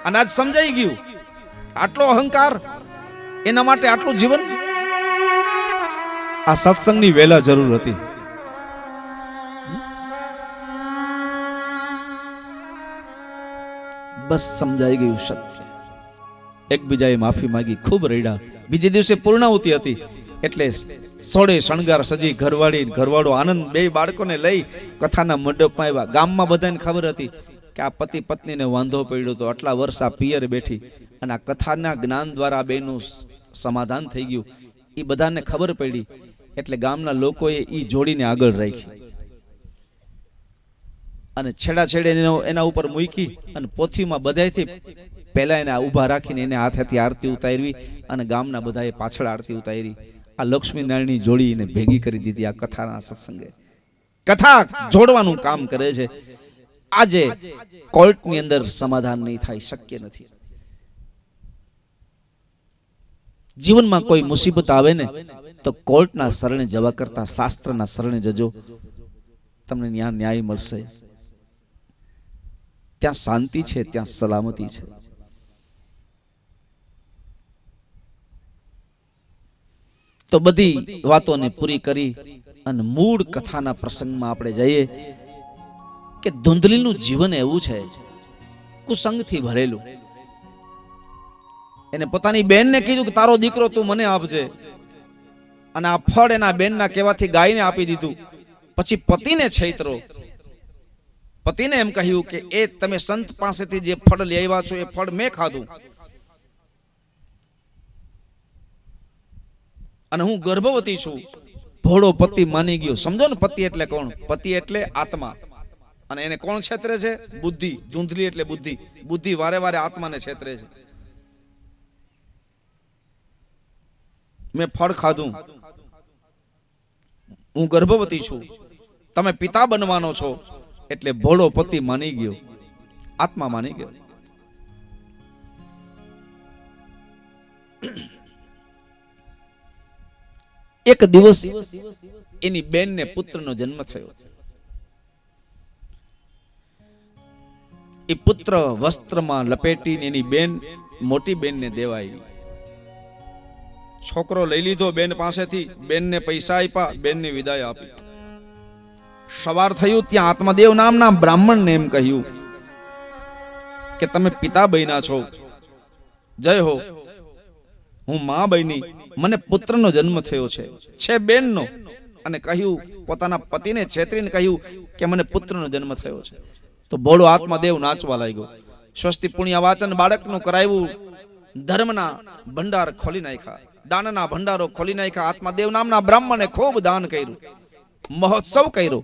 અને આજ સમજાઈ ગયું આટલો અહંકાર, એના માટે આટલું જીવન. આ સત્સંગની વહેલા જરૂર હતી. બસ સમજાઈ ગયું સત્ય. એકબીજાએ માફી માંગી, ખૂબ રડ્યા. બીજે દિવસે પૂર્ણાહુતિ હતી એટલે સોળે શણગાર સજી ઘરવાળો આનંદ બે બાળકોને લઈ કથાના મંડપમાં આવ્યા. ગામમાં બધાને ખબર હતી કે આ પતિ પત્નીને વાંધો પડ્યો તો આટલા વર્ષ આ પિયર બેઠી અને આ કથાના જ્ઞાન દ્વારા બેનું સમાધાન થઈ ગયું. એ બધાને ખબર પડી એટલે ગામના લોકોએ એ જોડીને આગળ રાખી અને છેડા છેડે એના ઉપર મૂકી અને પોથીમાં બધાથી પહેલા એને ઊભા રાખીને એને હાથેથી આરતી ઉતારવી અને ગામના બધાએ પાછળ આરતી ઉતારી. આ લક્ષ્મી નારાયણની જોડી એને ભેગી કરી દીધી. આ કથાના સત્સંગે કથા જોડવાનું કામ કરે છે. આજે કોર્ટની અંદર સમાધાન નહીં થાય, શક્ય નથી. જીવનમાં કોઈ મુસીબત આવે ને તો કોર્ટના શરણે જવા કરતા શાસ્ત્રના શરણે જજો, તમને ત્યાં ન્યાય મળશે. ત્યાં શાંતિ છે, ત્યાં સલામતી છે. તો બધી વાતોને પૂરી કરી અને મૂળ કથાના પ્રસંગમાં આપણે જઈએ કે ધુંધલીનું જીવન એવું છે કુસંગથી ભરેલું. એને પોતાની બેનને કીધું કે તારો દીકરો તું મને આપજે, અને આ ફળ એના બેનના કહેવાથી ગાયને આપી દીધું. પછી પતિને છેતરો, પતિને એમ કહ્યું કે એ તમે સંત પાસેથી જે ફળ લઈ આવ્યા છો એ ફળ મેં ખાધું અને હું ગર્ભવતી છું. ભોળો પતિ માની ગયો. સમજો ને, પતિ એટલે કોણ? પતિ એટલે આત્મા, અને એને કોણ છેતરે છે? બુદ્ધિ. ધૂંધલી એટલે બુદ્ધિ. બુદ્ધિ વારે વારે આત્માને છેતરે છે. મેં ફળ ખાધું, હું ગર્ભવતી છું, તમે પિતા બનવાનો છો. એટલે ભોળો પતિ માની ગયો, આત્મા માની ગયો. એક દિવસ એની બેનને પુત્રનો જન્મ થયો. એ પુત્ર વસ્ત્રમાં લપેટીને એની બેન, મોટી બેનને દેવા આવી. છોકરો લઈ લીધો બેન પાસેથી, બેનને પૈસા આપ્યા, બેનને વિદાય આપી. સવાર થયું ત્યાં આત્મદેવ નામના બ્રાહ્મણને એમ કહ્યું કે તમે પિતા બન્યા છો, જય હો. હું માં બની, મને પુત્રનો જન્મ થયો છે બેનનો. અને કહ્યું, પોતાના પતિને છેતરીને કહ્યું કે મને પુત્રનો જન્મ થયો છે. તો ભોળો આત્મદેવ નાચવા લાગ્યો. સ્વસ્તિ પુણ્ય વાચન બાળકનું કરાવ્યું. ધર્મના ભંડાર ખોલી નાખ્યા, દાનના ભંડારો ખોલી નાખ્યા. આત્મદેવ નામના બ્રાહ્મણે ખૂબ દાન કર્યું, મહોત્સવ કર્યો.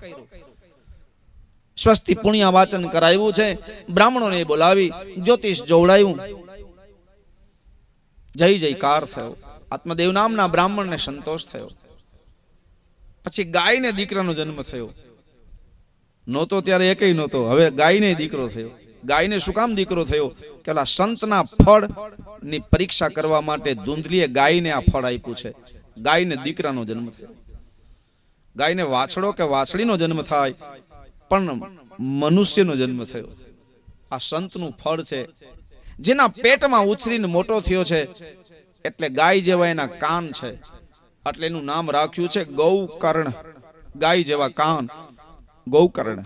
સ્વસ્તિ પુણ્ય વાચન કરાવ્યું છે. બ્રાહ્મણોને બોલાવી જ્યોતિષ જોવડાયું. જય જયકાર થયો. આત્મદેવ નામના બ્રાહ્મણને સંતોષ થયો. પછી ગાયને દીકરાનો જન્મ થયો. નહોતો ત્યારે એકેય નહોતો, હવે ગાયને દીકરો થયો. ગાયને શું કામ દીકરો થયો? કે ઓલા સંતના ફળ ની પરીક્ષા કરવા માટે ધુંધલીએ ગાયને આ ફળ આપ્યું છે. ગાયને દીકરાનો જન્મ થયો. ગાયને વાછડો કે વાછડીનો જન્મ થાય, પણ મનુષ્યનો જન્મ થયો. આ સંતનું ફળ છે, જેના પેટમાં ઉછરીને મોટો થયો છે. એટલે ગાય જેવા એના કાન છે, એટલે એનું નામ રાખ્યું છે ગૌકર્ણ. ગાય જેવા કાન, ગૌકર્ણ.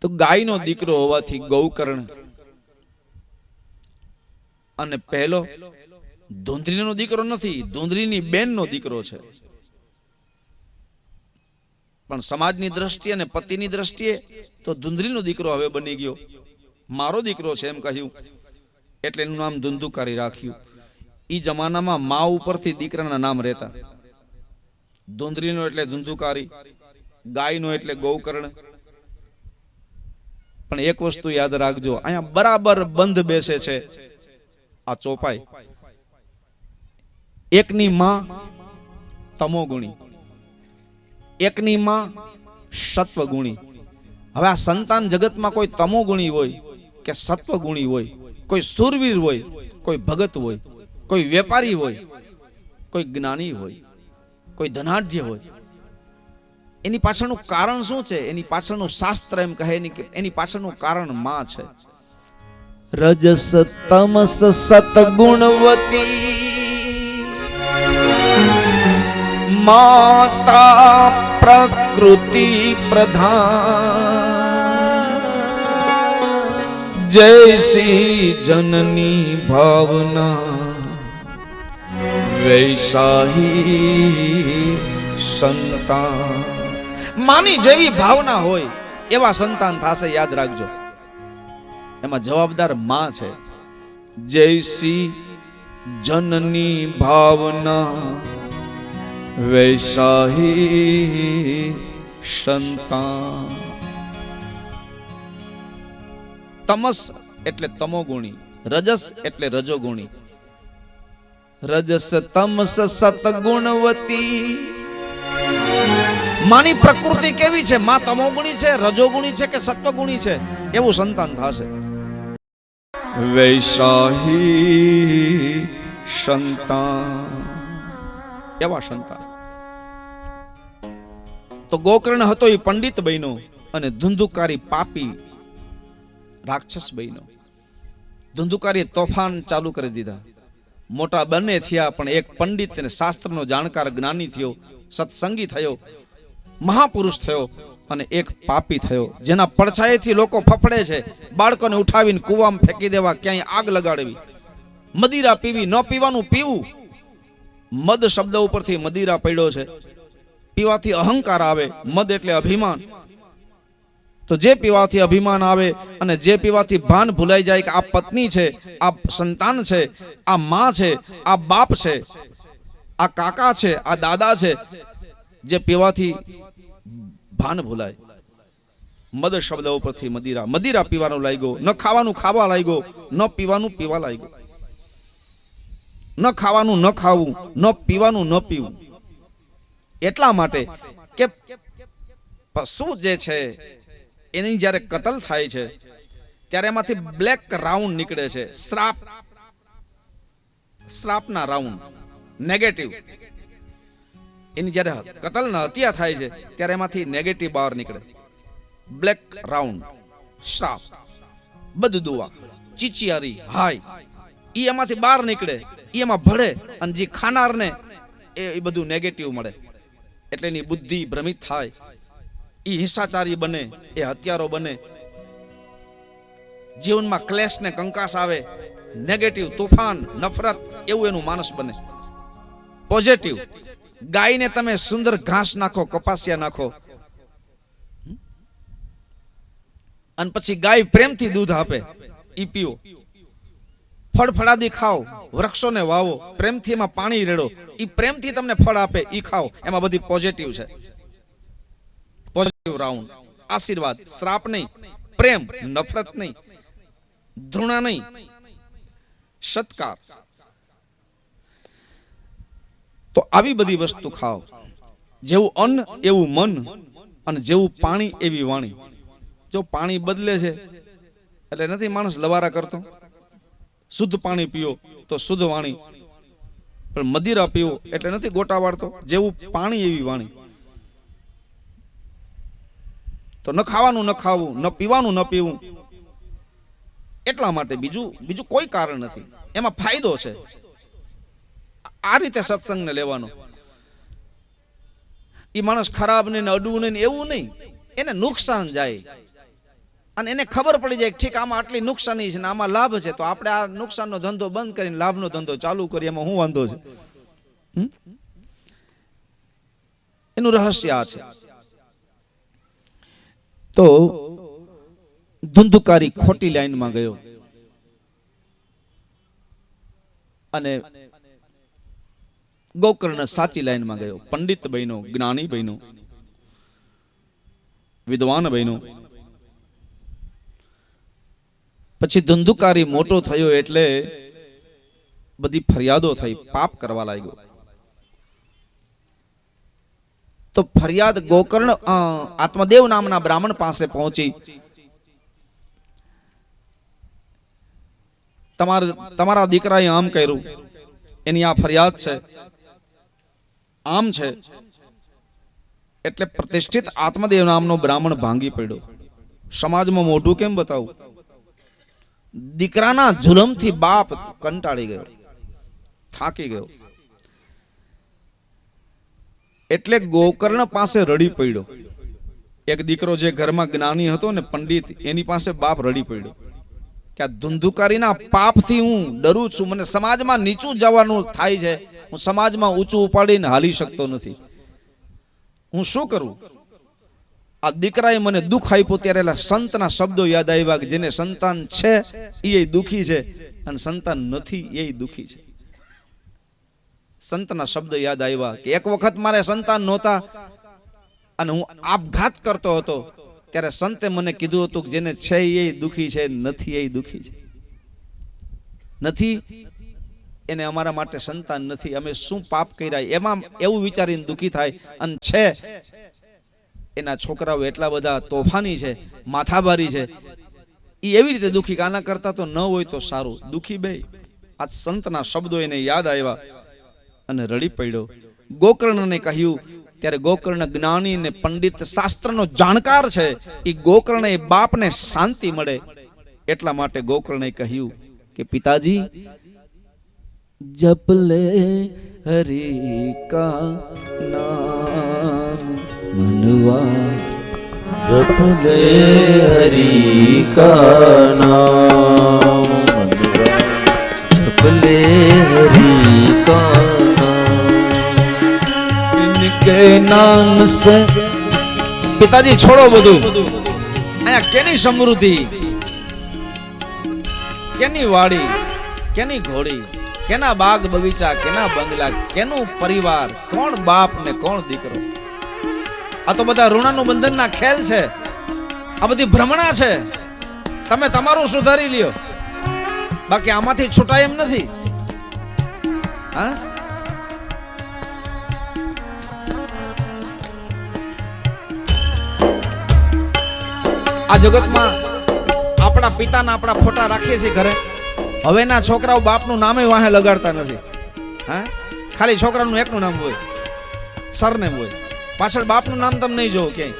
તો ગાયનો દીકરો હોવાથી ગૌકર્ણ. અને પહેલો ધુંધલીનો દીકરો નથી, ધુંધલીની બેનનો દીકરો છે. પણ સમાજની દ્રષ્ટિએ અને પતિની દ્રષ્ટિએ તો ધુંધલીનો દીકરો હવે બની ગયો. મારો દીકરો છે એમ કહ્યું, એટલે એનું નામ ધુંધુકારી રાખ્યું. ઈ જમાનામાં મા ઉપરથી દીકરાના નામ રહેતા. ધુંધલીનો એટલે ધુંધુકારી, ગાયનો એટલે ગૌકર્ણ. પણ એક વસ્તુ યાદ રાખજો, અહીંયા બરાબર બંધ બેસે છે આ ચોપાઈ. એકની માં તમોગુણી, એકની માં સત્વગુણી. હવે આ સંતાન જગતમાં કોઈ તમોગુણી હોય કે સત્વગુણી હોય, કોઈ સુરવીર હોય, કોઈ ભગત હોય, કોઈ વેપારી હોય, કોઈ જ્ઞાની હોય, કોઈ ધનાઢ્ય હોય, એની પાછળનું કારણ શું છે? એની પાછળનું શાસ્ત્ર એમ કહે કે એની પાછળનું કારણ માં છે. રજસ તમસ સતગુણવતી માતા પ્રકૃતિ પ્રધાન, જૈસી જનની ભાવના વૈસાહી સંતાન. માની જેવી ભાવના હોય એવા સંતાન થશે. યાદ રાખજો, એમાં જવાબદાર માં છે. જૈસી જનની ભાવના વૈસાહી સંતાન. તમસ એટલે તમોગુણી, રજસ એટલે રજોગુણી. રજસ તમસ સતગુણવતી. માની પ્રકૃતિ કેવી છે? માં તમોગુણી છે, રજોગુણી છે કે સત્વગુણી છે? એવું સંતાન થશે. વૈસાહી સંતાન, એવા સંતાન. તો ગોકર્ણ હતો એ પંડિત બન્યો અને ધુંધુકારી પાપી રાક્ષસ બન્યો. ધુંધુકારીએ તોફાન ચાલુ કરી દીધા. મોટા બંને થયા, પણ એક પંડિત અને શાસ્ત્રનો જાણકાર જ્ઞાની થયો, સત્સંગી થયો, મહાપુરુષ થયો, અને એક પાપી થયો જેના પડછાયેથી લોકો ફફડે છે. બાળકોને ઉઠાવીને કૂવામાં ફેંકી દેવા, ક્યાંય આગ લગાડવી, મદિરા પીવી, ન પીવાનું પીવું. મદ શબ્દ ઉપરથી મદિરા પડ્યો છે. પીવાથી અહંકાર આવે, મદ એટલે અભિમાન. તો જે પીવાથી અભિમાન આવે અને જે પીવાથી ભાન ભૂલાઈ જાય કે આ પત્ની છે, આ સંતાન છે, આ માં છે, આ બાપ છે, આ કાકા છે, આ દાદા છે, જે પીવાથી ભાન ભૂલાય. મદ શબ્દ ઉપરથી મદિરા, મદિરા પીવાનું લાગ્યો, ન ખાવાનું ખાવા લાગ્યો, ન પીવાનું પીવા લાગ્યો. ન ખાવાનું ન ખાવું, ન પીવાનું ન પીવું. એટલા માટે કે પશુ જે છે એની જ્યારે કતલ થાય છે ત્યારે એમાંથી બ્લેક રાઉન્ડ નીકળે છે. શ્રાપના રાઉન્ડ નેગેટિવ. એની જ્યારે કતલના હત્યા થાય છે ત્યારે એમાંથી નેગેટિવ બહાર નીકળે. બ્લેક રાઉન્ડ, શ્રાપ, બદદુઆ, ચીચિયારી, હાય, ઈ એમાંથી બહાર નીકળે, ઈ એમાં ભળે, અને જે ખાનારને એ બધું નેગેટિવ મળે. એટલે એની બુદ્ધિ ભ્રમિત થાય, ઈ હિંસાચારી બને, એ હત્યારો બને. જીવનમાં ક્લેશ ને કંકાસ આવે, નેગેટિવ, તોફાન, નફરત, એવું એનું માનસ બને. પોઝિટિવ, ગાયને તમે સુંદર ઘાસ નાખો, કપાસિયા નાખો, અને પછી ગાય પ્રેમથી દૂધ આપે, ઈ પીઓ. ફળફળાદી ખાઓ, વૃક્ષોને વાવો, પ્રેમથી એમાં પાણી રેડો, ઈ પ્રેમથી તમને ફળ આપે, ઈ ખાઓ. એમાં બધી પોઝિટિવ છે. પોઝિટિવ રાઉન્ડ, આશીર્વાદ, શ્રાપ નહીં, પ્રેમ, નફરત નહીં, ધૃણા નહીં, સત્કાર. તો આવી બધી વસ્તુ ખાઓ. જેવું અન્ન એવું મન, અને જેવું પાણી એવી વાણી. જો પાણી બદલે છે એટલે નથી માણસ લવારા કરતો. શુદ્ધ પાણી પીઓ તો શુદ્ધ વાણી, પણ મદિરા પીવો એટલે નથી ગોટા વાળતો. જેવું પાણી એવી વાણી. તો ન ખાવાનું ન ખાવું, ન પીવાનું ન પીવું. એટલા માટે બીજું કોઈ કારણ નથી. એમાં ફાયદો છે. આ રીતે સત્સંગને લેવાનો. એ માણસ ખરાબ ને અડવું નહીં એવું નહીં, એને નુકસાન જાય. અને એને ખબર પડી જાય ઠીક આમાં આટલી નુકસાની છે ને આમાં લાભ છે, તો આપણે આ નુકસાનનો ધંધો બંધ કરીને લાભનો ધંધો ચાલુ કરીએ, એમાં શું વાંધો છે? એનું રહસ્ય આ છે. તો ધુંધુકારી ખોટી લાઈનમાં ગયો અને ગોકર્ણ સાચી લાઈનમાં ગયો. પંડિત બન્યો, જ્ઞાની બન્યો, વિદ્વાન બન્યો. પછી ધુંધુકારી મોટો થયો એટલે બધી ફરિયાદો થઈ, પાપ કરવા લાગ્યો. તો ફરિયાદ ગોકર્ણ આત્મદેવ નામના બ્રાહ્મણ પાસે પહોંચી. તમારા દીકરાએ આમ કર્યું, એની આ ફરિયાદ છે, આમ છે. એટલે પ્રતિષ્ઠિત આત્મદેવ નામનો બ્રાહ્મણ ભાંગી પડ્યો. સમાજમાં મોઢું કેમ બતાવું? દીકરાના જુલમથી બાપ કંટાળી ગયો, થાકી ગયો. એટલે ગોકર્ણ પાસે રડી પડ્યો. એક દીકરો જે ઘરમાં જ્ઞાની હતો ને પંડિત, એની પાસે બાપ રડી પડ્યો કે આ ધુંધુકારીના પાપથી હું ડરું છું, મને સમાજમાં નીચું જવાનું થાય છે, હું સમાજમાં ઊંચું ઉપાડીને હાલી શકતો નથી, હું શું કરું? આ દીકરાએ મને દુઃખ આપ્યું. ત્યારે સંતના શબ્દો યાદ આવ્યા કે જેને સંતાન છે એ દુઃખી છે, અને સંતાન નથી એ દુઃખી છે. સંતના શબ્દ યાદ આવ્યા કે એક વખત મારે સંતાન નહોતા અને હું આપઘાત કરતો હતો, ત્યારે સંતે મને કીધું હતું કે જેને છે એ દુઃખી છે, નથી એ દુઃખી છે. નથી એને અમારા માટે સંતાન નથી, અમે શું પાપ કર્યા એમાં એવું વિચારીને દુઃખી થાય. અને છે એના છોકરાઓ એટલા બધા તોફાની છે, માથાભારી છે, એ એવી રીતે દુઃખી કે આના કરતા તો ન હોય તો સારું. દુઃખી બે. આ સંતના શબ્દો એને યાદ આવ્યા અને રડી પડ્યો. ગોકર્ણને કહ્યું. ત્યારે ગોકર્ણ જ્ઞાની ને પંડિત, શાસ્ત્રનો જાણકાર છે. એ ગોકર્ણ એ બાપને શાંતિ મળે એટલા માટે ગોકર્ણે કહ્યું કે પિતાજી જપ લે હરિ કા નામ મનવા जप ले हरि का नाम जप ले हरि का इनके नाम से पिताजी छोड़ो બધું આયા કેની સમૃદ્ધિ કેની વાડી કેની ઘોડી કેના બાગ બગીચા કેના બંગલા કેનું પરિવાર કોણ બાપ ને કોણ દીકરો આ તો બધા ઋણાનું બંધનના ખેલ છે આ બધી ભ્રમણા છે તમે તમારું સુધારી લ્યો બાકી આમાંથી છૂટાય એમ નથી હા આ જગતમાં આપણા પિતાના આપણા ફોટા રાખીએ છીએ ઘરે હવેના છોકરાઓ બાપનું નામે વાહે લગાડતા નથી હા ખાલી છોકરાનું એકનું નામ હોય સરનેમ હોય પાછળ બાપનું નામ તમે નહીં જોવો ક્યાંય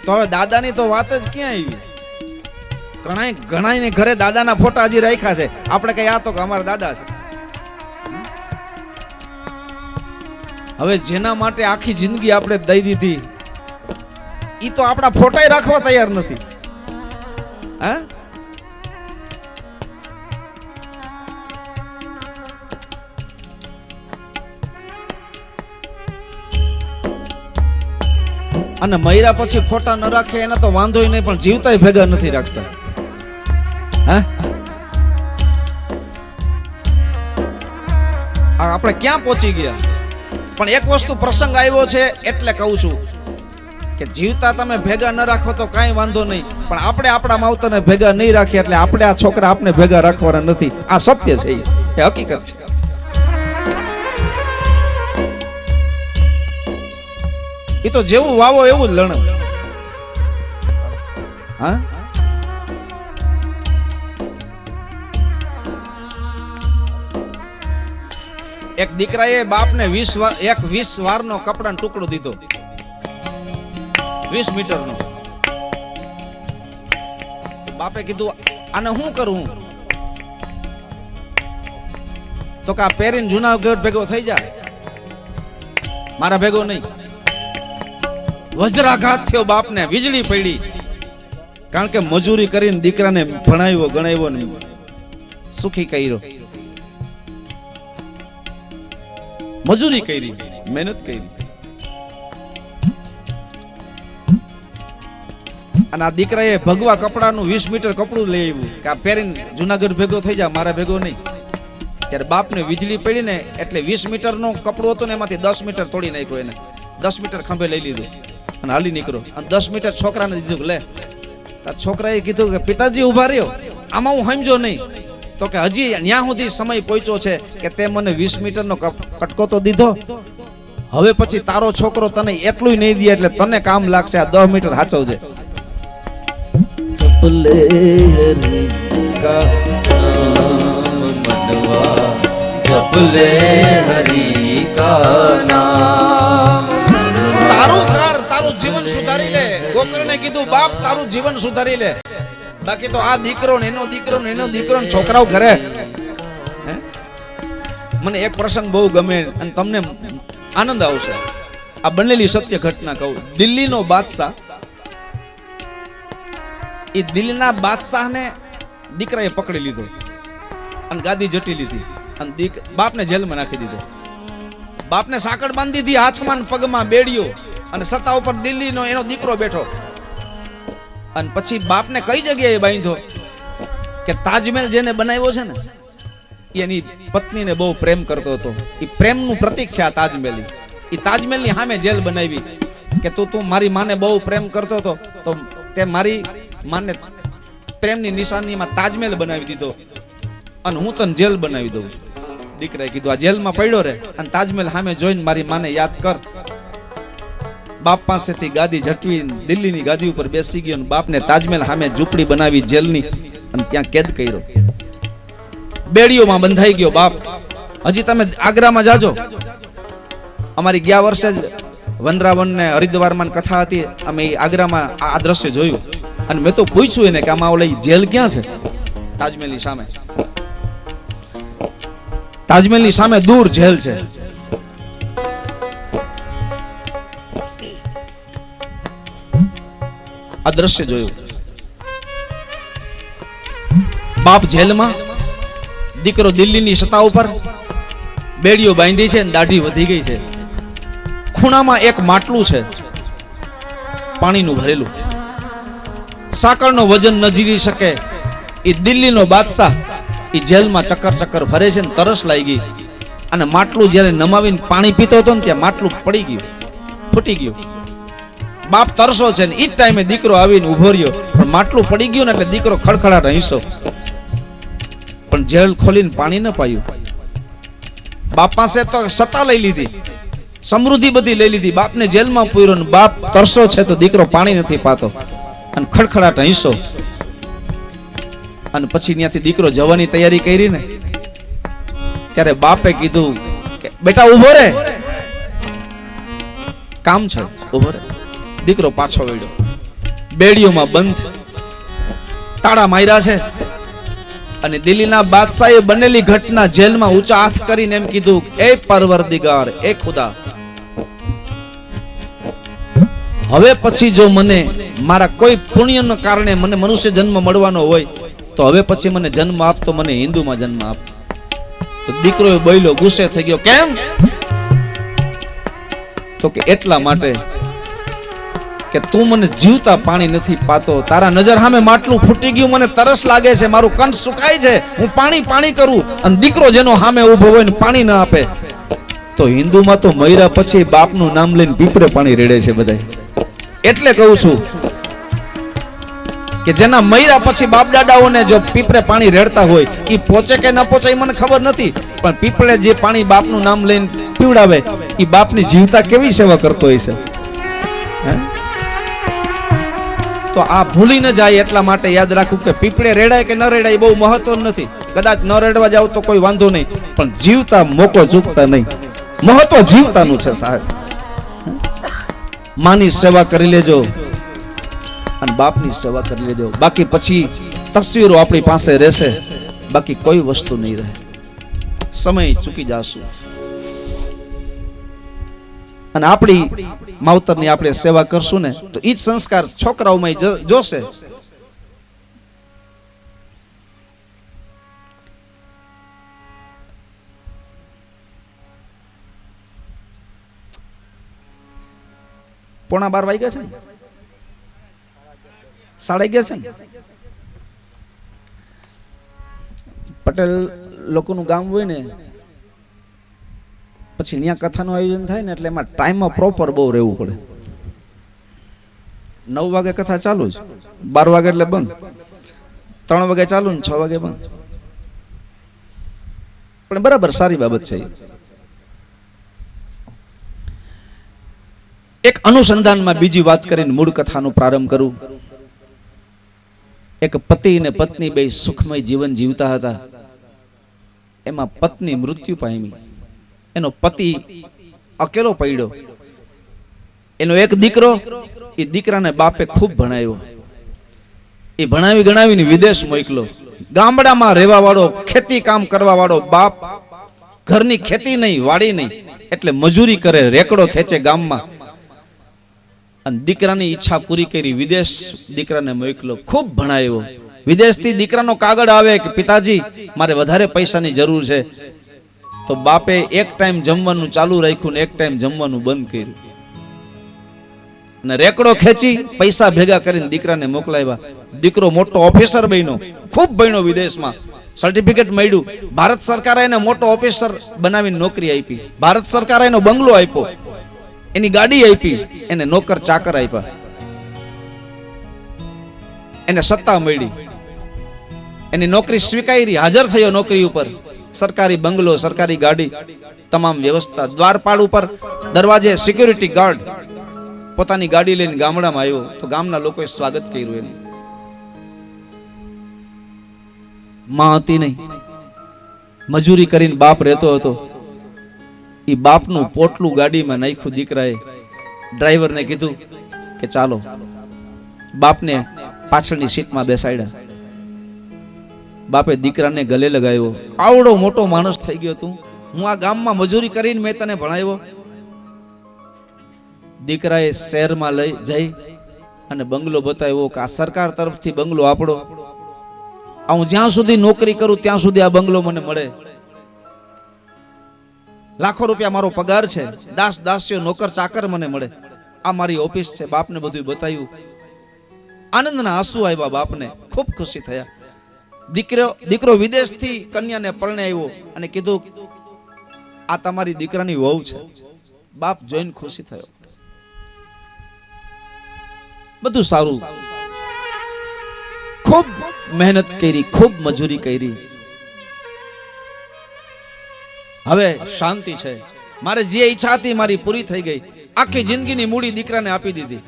તો હવે દાદાની તો વાત જ ક્યાં આવી ઘણાને ઘરે દાદાના ફોટા હજી રાખ્યા છે આપણે કઈ આ તો કે અમારા દાદા છે હવે જેના માટે આખી જિંદગી આપણે દઈ દીધી ઈ તો આપણા ફોટા રાખવા તૈયાર નથી હા અને મૈરા પછી ફોટા ન રાખે એને તો વાંધોય નહીં પણ જીવતાય ભેગા નથી રાખતા હા આપણે ક્યાં પહોંચી ગયા પણ એક વસ્તુ પ્રસંગ આવ્યો છે એટલે કહું છું કે જીવતા તમે ભેગા ન રાખો તો કાંઈ વાંધો નહીં પણ આપણે આપણા માવતરને ભેગા નહીં રાખીએ એટલે આપણે આ છોકરા આપણે ભેગા રાખવાના નથી આ સત્ય છે એ હકીકત છે એ તો જેવું વાવો એવું જ લણ હા એક દીકરાએ બાપને 20 વારનો કપડાનો ટુકડો દીધો 20 મીટરનો બાપે કીધું આને શું કરું તો કે આ પહેરીને જુનાગઢ ભેગો થઈ જાય મારા ભેગો નહીં વજ્રાઘાત થયો બાપને વીજળી પડી કારણ કે મજૂરી કરીને દીકરાને ભણાવ્યો ગણાવ્યો ને સુખી કર્યો મજૂરી કરી મહેનત કરી અને આ દીકરાએ ભગવા કપડાનું 20 મીટર કપડું લઈ આવ્યું કે આ પહેરીને જુનાગઢ ભેગો થઈ જાય મારા ભેગો નહીં ત્યારે બાપને વીજળી પડી ને એટલે 20 મીટરનો કપડું હતું ને એમાંથી 10 મીટર તોડી નાખ્યો એને 10 મીટર ખંભે લઈ લીધું અને હાલી નીકળો અને 10 મીટર છોકરાને દીધું લે છોકરાએ કીધું કે પિતાજી ઉભા રહ્યો આમાં હું સમજો નહીં તો કે હજી ન્યા સુધી સમય પહોંચ્યો છે કે તે મને 20 મીટરનો કટકો તો દીધો હવે પછી તારો છોકરો તને એટલું નહીં દે એટલે તને કામ લાગશે આ 10 મીટર હાચવજે ले हरि का नाम मनवा जप ले हरि का नाम તારું જીવન સુધારી લે ગોકળને કીધું બાપ તારું જીવન સુધારી લે બાકી તો આ દીકરો ને એનો દીકરો ને એનો દીકરો ને છોકરાઓ ઘરે મને એક પ્રસંગ બહુ ગમે અને તમને આનંદ આવશે આ બનેલી સત્ય ઘટના કહું દિલ્હીનો બાદશાહ એ દિલ્હીના બાદશાહને દીકરાએ પકડી લીધો અને ગાદી જટી લીધી અને બાપને જેલમાં નાખી દીધો બાપને સાંકળ બાંધી દીધી હાથમાં પગમાં બેડીઓ અને સત્તા ઉપર દિલ્હીનો એનો દીકરો બેઠો અને પછી બાપને કઈ જગ્યાએ બાંધ્યો કે તાજમહેલ જેને બનાવ્યો છે ને એની પત્નીને બહુ પ્રેમ કરતો હતો એ પ્રેમનું પ્રતીક છે આ તાજમહેલ એ તાજમહેલની સામે જેલ બનાવી કે તું મારી માને બહુ પ્રેમ કરતો હતો તો તે મારી માને પ્રેમની નિશાનીમાં તાજમહેલ બનાવી દીધો અને હું તને જેલ બનાવી દઉં દીકરાએ કીધું આ જેલમાં પડ્યો રે અને તાજમહેલ સામે જોઈને મારી માને યાદ કર બાપ પાસેથી ગાદી ઝટવી દિલ્હીની ગાદી ઉપર બેસી ગયો અને બાપને તાજમહેલ સામે ઝૂંપડી બનાવી જેલની અને ત્યાં કેદ કર્યો બેડીઓમાં બંધાઈ ગયો બાપ હજી તમે આગ્રામાં જાજો અમારી ગયા વર્ષે જ વનરાવન ને હરિદ્વારમાં કથા હતી અમે આગ્રામાં આ દ્રશ્ય જોયું અને મેં તો પૂછ્યું એને કે આમાં ઓલી જેલ ક્યાં છે તાજમહેલની સામે તાજમહેલની સામે દૂર જેલ છે. આ દ્રશ્ય જોયું. બાપ જેલમાં, દીકરો દિલ્હીની સત્તા ઉપર, બેડીઓ બાંધી છે અને દાઢી વધી ગઈ છે. ખૂણામાં એક માટલું છે પાણીનું ભરેલું. સાકરનો વજન ન ઝીલી શકે એ દિલ્હીનો બાદશાહ એ જેલમાં ચક્કર ચક્કર ફરે છે ને તરસ લાગી ગઈ. અને માટલું જ્યારે નમાવીને પાણી પીતો હતો ને ત્યાં માટલું પડી ગયું, ફૂટી ગયું. બાપ તરસો છે ને એ જ ટાઈમે દીકરો આવીને ઉભો રહ્યો, પણ માટલું પડી ગયું ને એટલે દીકરો ખડખડાટ હંસો. પણ જેલ ખોલીને પાણી ન પાયું. બાપ પાસે તો સત્તા લઈ લીધી, સમૃદ્ધિ બધી લઈ લીધી, બાપને જેલમાં પૂર્યો ને બાપ તરસો છે તો દીકરો પાણી નથી પાતો અને ખડખડાટ હંસો. અને પછી ત્યાંથી દીકરો જવાની તૈયારી કરી ને ત્યારે બાપે કીધું કે બેટા ઉભો રે, કામ છે, ઉભો રે. દીકરો પાછો વળ્યો. બેડીઓમાં બંધ, તાળા માર્યા છે. અને દિલ્હીના બાદશાહે બનેલી ઘટના જેલમાં ઊંચા હાથ કરીને એમ કીધું, એ પરવરદિગાર, એ ખુદા, હવે પછી જો મને મારા કોઈ પુણ્યના કારણે મને મનુષ્ય જન્મ મળવાનો હોય તો હવે પછી મને જન્મ આપતો, મને હિન્દુમાં જન્મ આપ. તો દીકરો બોલ્યો, ગુસ્સે થઈ ગયો. કેમ? તો કે એટલા માટે કે તું મને જીવતા પાણી નથી પાતો, તારા નજર સામે માટલું ફૂટી ગયું, મને તરસ લાગે છે, મારું કંઠ સુકાય છે, હું પાણી પાણી કરું, અને દીકરો જેનો સામે ઉભો હોય ને પાણી ના આપે તો હિન્દુમાં તો મૈરા પછી બાપનું નામ લઈને પીપરે પાણી રેડે છે બધા. એટલે કહું છું કે જેના મૈરા પછી બાપ દાદાઓને જો પીપરે પાણી રેડતા હોય એ પહોંચે કે ન પહોંચે એ મને ખબર નથી, પણ પીપળે જે પાણી બાપનું નામ લઈને પીવડાવે એ બાપની જીવતા કેવી સેવા કરતો હોય છે. તો આ ભૂલી ન જાય એટલા માટે યાદ રાખવું કે પીપળે રેડાય કે ન રેડાય બહુ મહત્વ નથી. કદાચ ન રેડવા જાવ તો કોઈ વાંધો નહીં, પણ જીવતા મોકો ચૂકતા નહીં. મહત્વ જીવતાનું છે સાહેબ. માની સેવા કરી લેજો અને બાપની સેવા કરી લેજો, બાકી પછી તસવીરો આપણી પાસે રહેશે, બાકી કોઈ વસ્તુ નહીં રહે. સમય ચૂકી જાશું અને આપણી માવતરની આપણે સેવા કરશું ને તો ઈ જ સંસ્કાર છોકરાઓમાં જોશે. પોણા 12 વાગ્યા છે ને, 11:30 છે ને. પટેલ લોકોનું ગામ હોય ને પછી ત્યાં કથાનું આયોજન થાય ને એટલે એમાં ટાઈમમાં પ્રોપર બહુ રહેવું પડે. 9 વાગે કથા ચાલુ જ, 12 વાગે એટલે બંધ, 3 વાગે ચાલુ ને 6 વાગે બંધ. પણ બરાબર સારી બાબત છે. એક અનુસંધાનમાં બીજી વાત કરીને મૂળ કથાનો પ્રારંભ કરું. એક પતિ અને પત્ની બે સુખમય જીવન જીવતા હતા. એમાં પત્ની મૃત્યુ પામી. એનો પતિ અકેલો પડ્યો. એનો એક દીકરો, એ દીકરાને બાપે ખૂબ ભણાવ્યો. એ ભણાવી ગણાવીને વિદેશ મોકલો. ગામડામાં રહેવા વાળો, ખેતી કામ કરવા વાળો બાપ, ઘરની ખેતી નહીં, વાડી નહીં, એટલે મજૂરી કરે, રેકડો ખેંચે ગામમાં. અને દીકરાની ઈચ્છા પૂરી કરી, વિદેશ દીકરાને મોકલો, ખૂબ ભણાવ્યો. વિદેશથી દીકરાનો કાગળ આવે કે પિતાજી મારે વધારે પૈસાની જરૂર છે. તો બાપે એક ટાઈમ જમવાનું ચાલુ રાખ્યું ને એક ટાઈમ જમવાનું બંધ કર્યું અને રેકડો ખેંચી પૈસા ભેગા કરીને દીકરાને મોકલાવ્યા. દીકરો મોટો ઓફિસર બન્યો, ખૂબ ભણ્યો, વિદેશમાં સર્ટિફિકેટ મળ્યું. ભારત સરકારે એને મોટો ઓફિસર બનાવીને નોકરી આપી. ભારત સરકારે એનો બંગલો આપ્યો, એની ગાડી આપી, એને નોકર ચાકર આપ્યા, એને સત્તા મળી, એની નોકરી સ્વીકારી, હાજર થયો નોકરી ઉપર. સરકારી બંગલો, સરકારી ગાડી, તમામ વ્યવસ્થા. દ્વારપાળ ઉપર દરવાજે સિક્યુરિટી ગાર્ડ. પોતાની ગાડી લઈને ગામડામાં આવ્યો તો ગામના લોકોએ સ્વાગત કર્યું. એનું માં હતી નહીં, મજૂરી કરીને બાપ રહેતો હતો. એ બાપનું પોટલું ગાડીમાં નાખ્યું દીકરાએ. ડ્રાઈવરને કીધું કે ચાલો. બાપને પાછળની સીટમાં બેસાડ્યા. બાપે દીકરાને ગલે લગાવ્યો. આવડો મોટો માણસ થઈ ગયો તું, હું આ ગામમાં મજૂરી કરીને મેં તને ભણાવ્યો. દીકરાએ શહેરમાં લઈ જઈ અને બંગલો બતાવ્યો કે આ સરકાર તરફથી બંગલો આપણો, હું જ્યાં સુધી નોકરી કરું ત્યાં સુધી આ બંગલો મને મળે, લાખો રૂપિયા મારો પગાર છે, દાસ દાસીઓ નોકર ચાકર મને મળે, આ મારી ઓફિસ છે. બાપને બધું બતાવ્યું. આનંદના આંસુ આવ્યા બાપને, ખૂબ ખુશી થયા. દીકરો વિદેશથી કન્યાને પરણે આવ્યો અને કીધું આ તમારી દીકરાની વહુ છે. બાપ જોઈને ખુશી થયો. બધું સારું, ખૂબ મહેનત કરી, ખૂબ મજૂરી કરી. હવે શાંતિ છે. મારે જે ઈચ્છા હતી મારી પૂરી થઈ ગઈ. આખી જિંદગીની મૂડી દીકરાને આપી દીધી.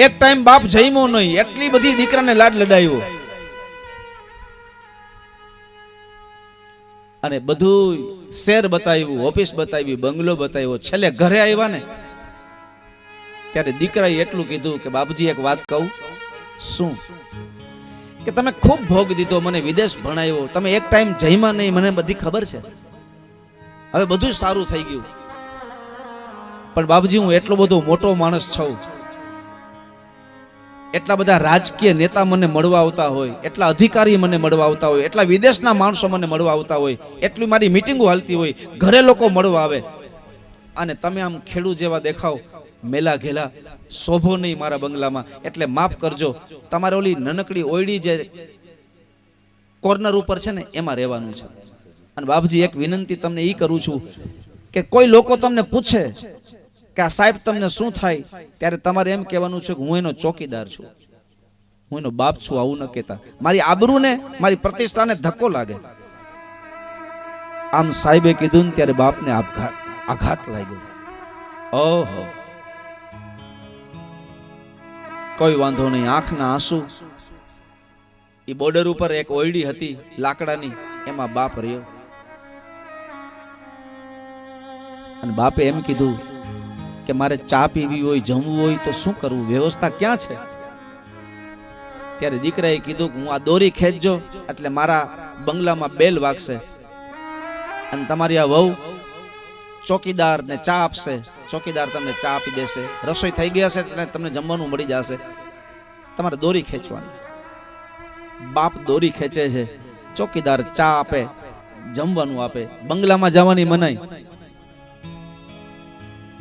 એક ટાઈમ બાપ જમ્યો નહીં, એટલી બધી દીકરાને લાડ લડાવ્યો. અને બધું શહેર બતાવ્યું, ઓફિસ બતાવી, બંગલો બતાવ્યો. છેલ્લે ઘરે આવ્યા ને ત્યારે દીકરાએ એટલું કીધું કે બાપજી એક વાત કહું. શું? કે તમે ખૂબ ભોગ દીધો, મને વિદેશ ભણાવ્યો, તમે એક ટાઈમ જમ્યા નહીં, મને બધી ખબર છે. હવે બધું સારું થઈ ગયું, પણ બાપજી હું એટલો બધો મોટો માણસ છું, એટલા બધા રાજકીય નેતા મને મળવા આવતા હોય, એટલા અધિકારી મને મળવા આવતા હોય, એટલા વિદેશના માણસો મને મળવા આવતા હોય, એટલી મારી મીટિંગો હાલતી હોય, ઘરે લોકો મળવા આવે, અને તમે આમ ખેડૂત જેવા દેખાવ, મેલા ઘેલા, શોભો નહીં મારા બંગલામાં. એટલે માફ કરજો, તમારે ઓલી નનકડી ઓયડી જે કોર્નર ઉપર છે ને એમાં રહેવાનું છે. અને બાપજી એક વિનંતી તમને એ કરું છું કે કોઈ લોકો તમને પૂછે કે આ સાહેબ તમને શું થાય, ત્યારે તમારે એમ કહેવાનું છે કે હું એનો ચોકીદાર છું, હું એનો બાપ છું. આવું ન કહેતા, મારી આબરૂને, મારી પ્રતિષ્ઠાને ધક્કો લાગે. આમ સાહેબે કીધું ને ત્યારે બાપને આઘાત લાગ્યો. ઓહો, કોઈ વાંધો નહીં, આંખના આંસુ. એ બોર્ડર ઉપર એક ઓયડી હતી લાકડાની, એમાં બાપ રહ્યો. અને બાપે એમ કીધું કે મારે ચા પીવી હોય, જમવું હોય તો શું કરવું, વ્યવસ્થા ક્યાં છે? ત્યારે દીકરાએ કીધું કે હું આ દોરી ખેંચજો એટલે મારા બંગલામાં બેલ વાગશે, અને તમારી આ વહુ ચોકીદાર ને ચા આપશે, ચોકીદાર તમને ચા આપી દેશે, રસોઈ થઈ ગયા છે એટલે તમને જમવાનું મળી જશે, તમારે દોરી ખેંચવાની. બાપ દોરી ખેંચે છે, ચોકીદાર ચા આપે, જમવાનું આપે. બંગલામાં જવાની મનાઈ,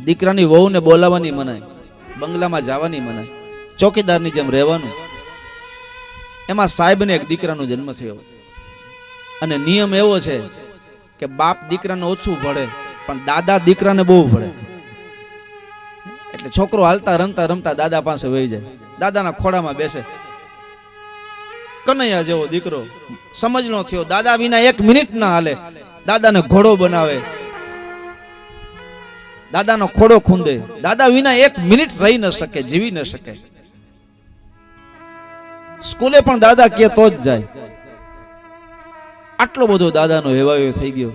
દીકરાની વહુને બોલાવવાની મનાઈ, બંગલામાં જવાની મનાઈ, ચોકીદારની જેમ રહેવાનું. એમાં સાહેબને એક દીકરાનો જન્મ થયો, અને નિયમ એવો છે કે બાપ દીકરાને ઓછું ભળે પણ દાદા દીકરાને બહુ ભળે. એટલે છોકરો હાલતા રમતા રમતા દાદા પાસે વહી જાય, દાદાના ખોડામાં બેસે. કનૈયા જેવો દીકરો, સમજનો થયો, દાદા વિના એક મિનિટ ના હાલે, દાદાને ઘોડો બનાવે, દાદાનો ખોડો ખૂંદે, દાદા વિના એક મિનિટ રહી ન શકે, જીવી ન શકે. સ્કૂલે પણ દાદા કે તો જ જાય. આટલો બધો દાદાનો હેવાયો થઈ ગયો.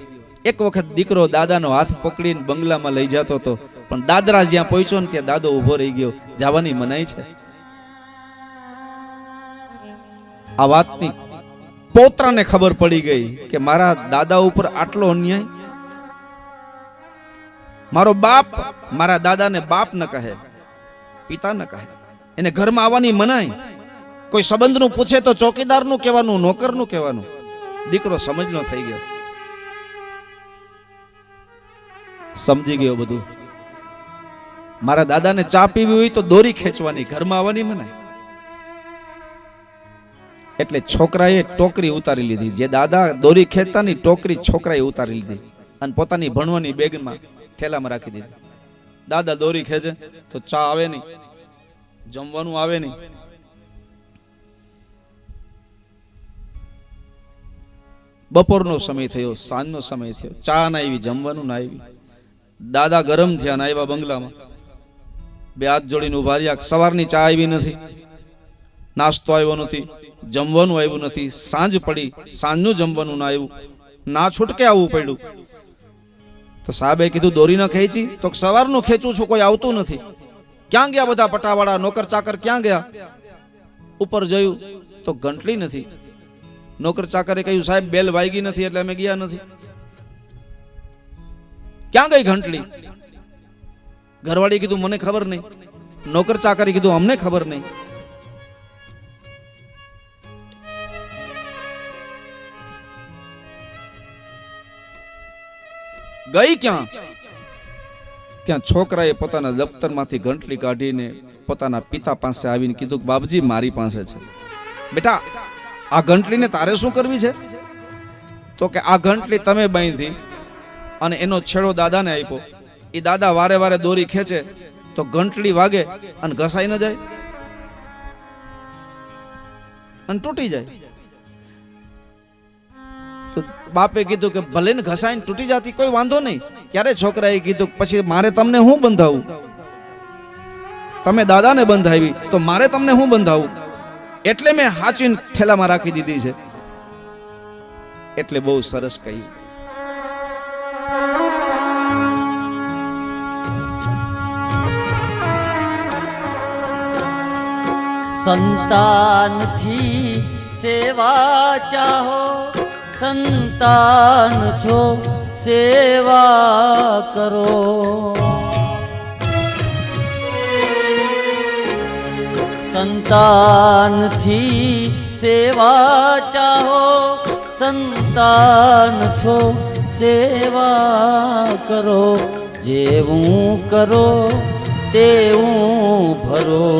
એક વખત દીકરો દાદાનો હાથ પકડીને બંગલામાં લઈ જતો હતો, પણ દાદરા જ્યાં પહોંચ્યો ને ત્યાં દાદો ઉભો રહી ગયો. જવાની મનાઈ છે. આ વાતની પોતરાને ખબર પડી ગઈ કે મારા દાદા ઉપર આટલો અન્યાય. મારો બાપ મારા દાદાને બાપ ન કહે, પિતા ન કહે, એને ઘરમાં આવવાની મનાઈ. કોઈ સંબંધનું પૂછે તો ચોકીદારનું કહેવાનું, નોકરનું કહેવાનું. દીકરો સમજનો થઈ ગયો, સમજી ગયો બધું. મારા દાદાને ચા પીવી હોય તો દોરી ખેંચવાની, ઘરમાં આવવાની મનાઈ. એટલે છોકરાએ ટોકરી ઉતારી લીધી, જે દાદા દોરી ખેંચતા ની ટોકરી છોકરાએ ઉતારી લીધી અને પોતાની ભણવાની બેગમાં થેલામાં રાખી દીધી. દાદા દોરી ખેંચે તો ચા આવે નહીં, જમવાનું આવે નહીં. બપોરનો સમય થયો, સાંજનો સમય થયો, ચા ના આવી, જમવાનું ના આવી. દાદા ગરમ થયા ને આવ્યા બંગલામાં, બે હાથ જોડીને ઉભા રહ્યા. સવારની ચા આવી નથી, નાસ્તો આવ્યો નથી, જમવાનું આવ્યું નથી. સાંજ પડી, સાંજનું જમવાનું ના આવ્યું, ના છૂટકે આવવું પડ્યું. તો સાહેબે કીધું દોરી ન ખેંચી? તો સવારનું ખેંચું છું, કોઈ આવતું નથી. ક્યાં ગયા બધા પટાવાળા, નોકર ચાકર ક્યાં ગયા? ઉપર જોયું તો ઘંટડી નથી. નોકર ચાકરે કહ્યું સાહેબ બેલ વાગી નથી એટલે અમે ગયા નથી. ક્યાં ગઈ ઘંટડી? ઘરવાળી કીધું મને ખબર નહીં. નોકર ચાકરે કીધું અમને ખબર નહીં. ગઈ ક્યાં? ત્યાં છોકરાએ પોતાના દફતરમાંથી ઘંટડી કાઢીને પોતાના પિતા પાસે આવીને કીધું કે બાપજી મારી પાસે છે. બેટા આ ઘંટડીને તારે શું કરવી છે? તો કે આ ઘંટડી તમે બાંધી અને એનો છેડો દાદાને આપ્યો. એ દાદા વારે વારે દોરી ખેંચે તો ઘંટડી વાગે અને ઘસાઈ ન જાય અને તૂટી જાય. તો બાપે કીધું કે ભલે ને ઘસાઈને તૂટી જતી કોઈ વાંધો નહીં. ત્યારે છોકરાએ કીધું પછી મારે તમને હું બંધાવું? તમે દાદાને બંધાવી તો મારે તમને હું બંધાવું? એટલે મેં હાચીને ઠેલામાં રાખી દીધી છે. એટલે બહુ સરસ કહ્યું. સંતાનથી સેવા ચાહો, સંતાન છો સેવા કરો. સંતાનથી સેવા ચાહો, સંતાન છો સેવા કરો. જેવું કરો તેવું ભરો,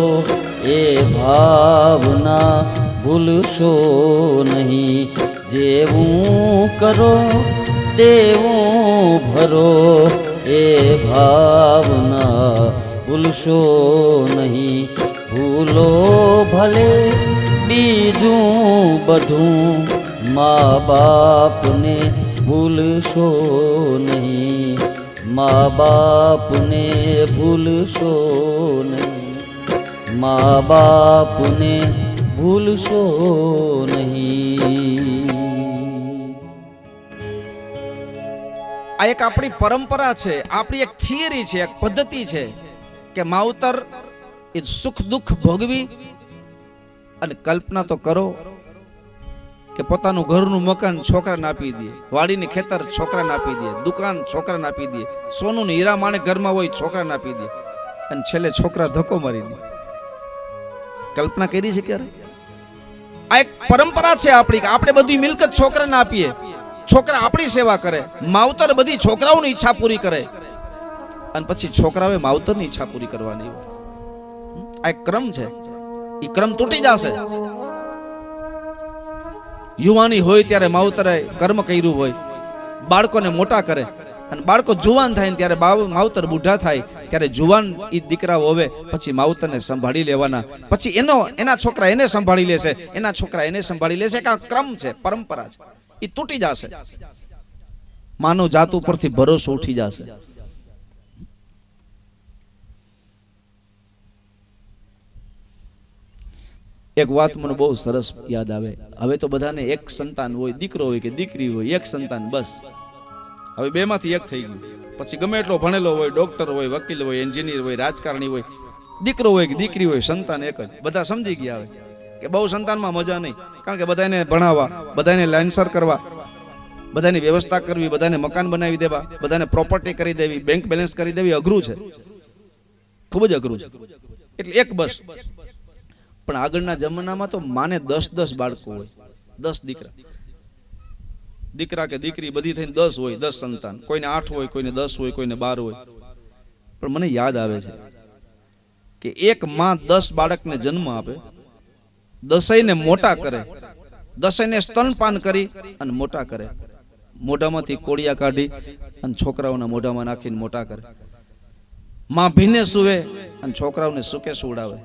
એ ભાવના ભૂલશો નહીં. જેવું કરો તેવું ભરો, એ ભાવના ભૂલશો નહીં. ભૂલો ભલે બીજું બધું, મા બાપને ભૂલશો નહીં. મા બાપને ભૂલશો નહીં. મા બાપને ભૂલશો નહીં. આ એક આપણી પરંપરા છે, આપણી એક થિયરી છે, એક પદ્ધતિ છે કે માવતર એ સુખ દુઃખ ભોગવી અને કલ્પના તો કરો કે પોતાનું ઘરનું મકાન છોકરાને આપી દે, વાડીને ખેતર છોકરાને આપી દે, દુકાન છોકરાને આપી દે, સોનું ને હીરા માણેક ઘરમાં હોય છોકરાને આપી દે અને છેલ્લે છોકરા ધક્કો મારી દે. કલ્પના કરી છે ક્યારે? આ એક પરંપરા છે આપણી કે આપણે બધી મિલકત છોકરાને આપીએ, છોકરા આપણી સેવા કરે, માવતર બધી છોકરાઓની ઈચ્છા પૂરી કરે અને પછી છોકરાઓએ માવતરની ઈચ્છા પૂરી કરવાની હોય. આ એક ક્રમ છે, એ ક્રમ તૂટી જશે. યુવાની હોય ત્યારે માવતરે કર્મ કર્યું હોય, બાળકોને મોટા કરે અને બાળકો જુવાન થાય ને ત્યારે માવતર બુઢા થાય ત્યારે જુવાન એ દીકરાઓ હવે પછી માવતરને સંભાળી લેવાના, પછી એના છોકરા એને સંભાળી લેશે, એના છોકરા એને સંભાળી લેશે. કે આ ક્રમ છે, પરંપરા છે, એ તૂટી જશે. માનવ જાત ઉપરથી ભરોસો ઉઠી જશે. એક વાત મને બહુ સરસ યાદ આવે. હવે તો બધાને એક સંતાન હોય, દીકરો હોય કે દીકરી હોય, એક સંતાન બસ. હવે બે માંથી એક થઈ ગયું. પછી ગમે એટલો ભણેલો હોય, ડોક્ટર હોય, વકીલ હોય, એન્જિનિયર હોય, રાજકારણી હોય, દીકરો હોય કે દીકરી હોય, સંતાન એક જ. બધા સમજી ગયા હવે કે બહુ સંતાનમાં મજા નહીં, કારણ કે બધાને ભણાવવા, બધાને લાઇનસર કરવા, બધાની વ્યવસ્થા કરવી, બધાને મકાન બનાવી દેવા, બધાને પ્રોપર્ટી કરી દેવી, બેંક બેલેન્સ કરી દેવી અઘરું છે, ખૂબ જ અઘરું છે. એટલે એક બસ. પણ આગળના જમાનામાં તો માને 10 બાળકો હોય, 10 દીકરા, દીકરા કે દીકરી બધી થઈને 10 હોય, 10 સંતાન. કોઈને 8 હોય, કોઈને 10 હોય, કોઈને 12 હોય. પણ મને યાદ આવે છે કે એક માં 10 બાળકને જન્મ આપે, 10ને મોટા કરે, 10ને સ્તનપાન કરી અને મોટા કરે, મોઢામાંથી કોળિયા કાઢી અને છોકરાઓના મોઢામાં નાખીને મોટા કરે. માં ભીને સુવે અને છોકરાઓને સુકે સુવડાવે.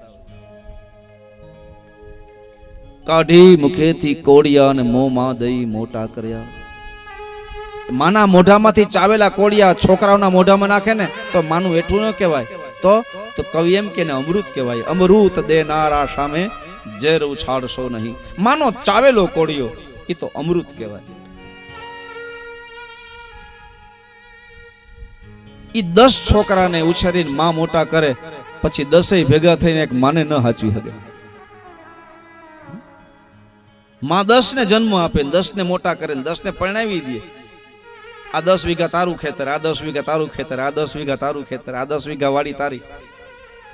કાઢી મુખેથી કોળિયા અને મોંમાં દઈ મોટા કર્યા. માના મોઢામાંથી ચાવેલા કોળિયા છોકરાઓના મોઢામાં નાખે ને તો માનું એઠું ન કહેવાય, તો કવિ એમ કે અમૃત કહેવાય. અમૃત દેનારા સામે ઝેર ઉછાળશો નહીં. માનો ચાવેલો કોળિયો એ તો અમૃત કહેવાય. એ 10 છોકરાને ઉછેરીને માં મોટા કરે, પછી 10 ભેગા થઈને એક માને ન હાચવી શકે. માં 10 ને જન્મ આપે, 10 ને મોટા કરે, 10 ને પરણાવી દે. આ 10 વીઘા તારું ખેતર, આ 10 વીઘા તારું ખેતર, આ 10 વીઘા તારું ખેતર, આ 10 વીઘા વાડી તારી,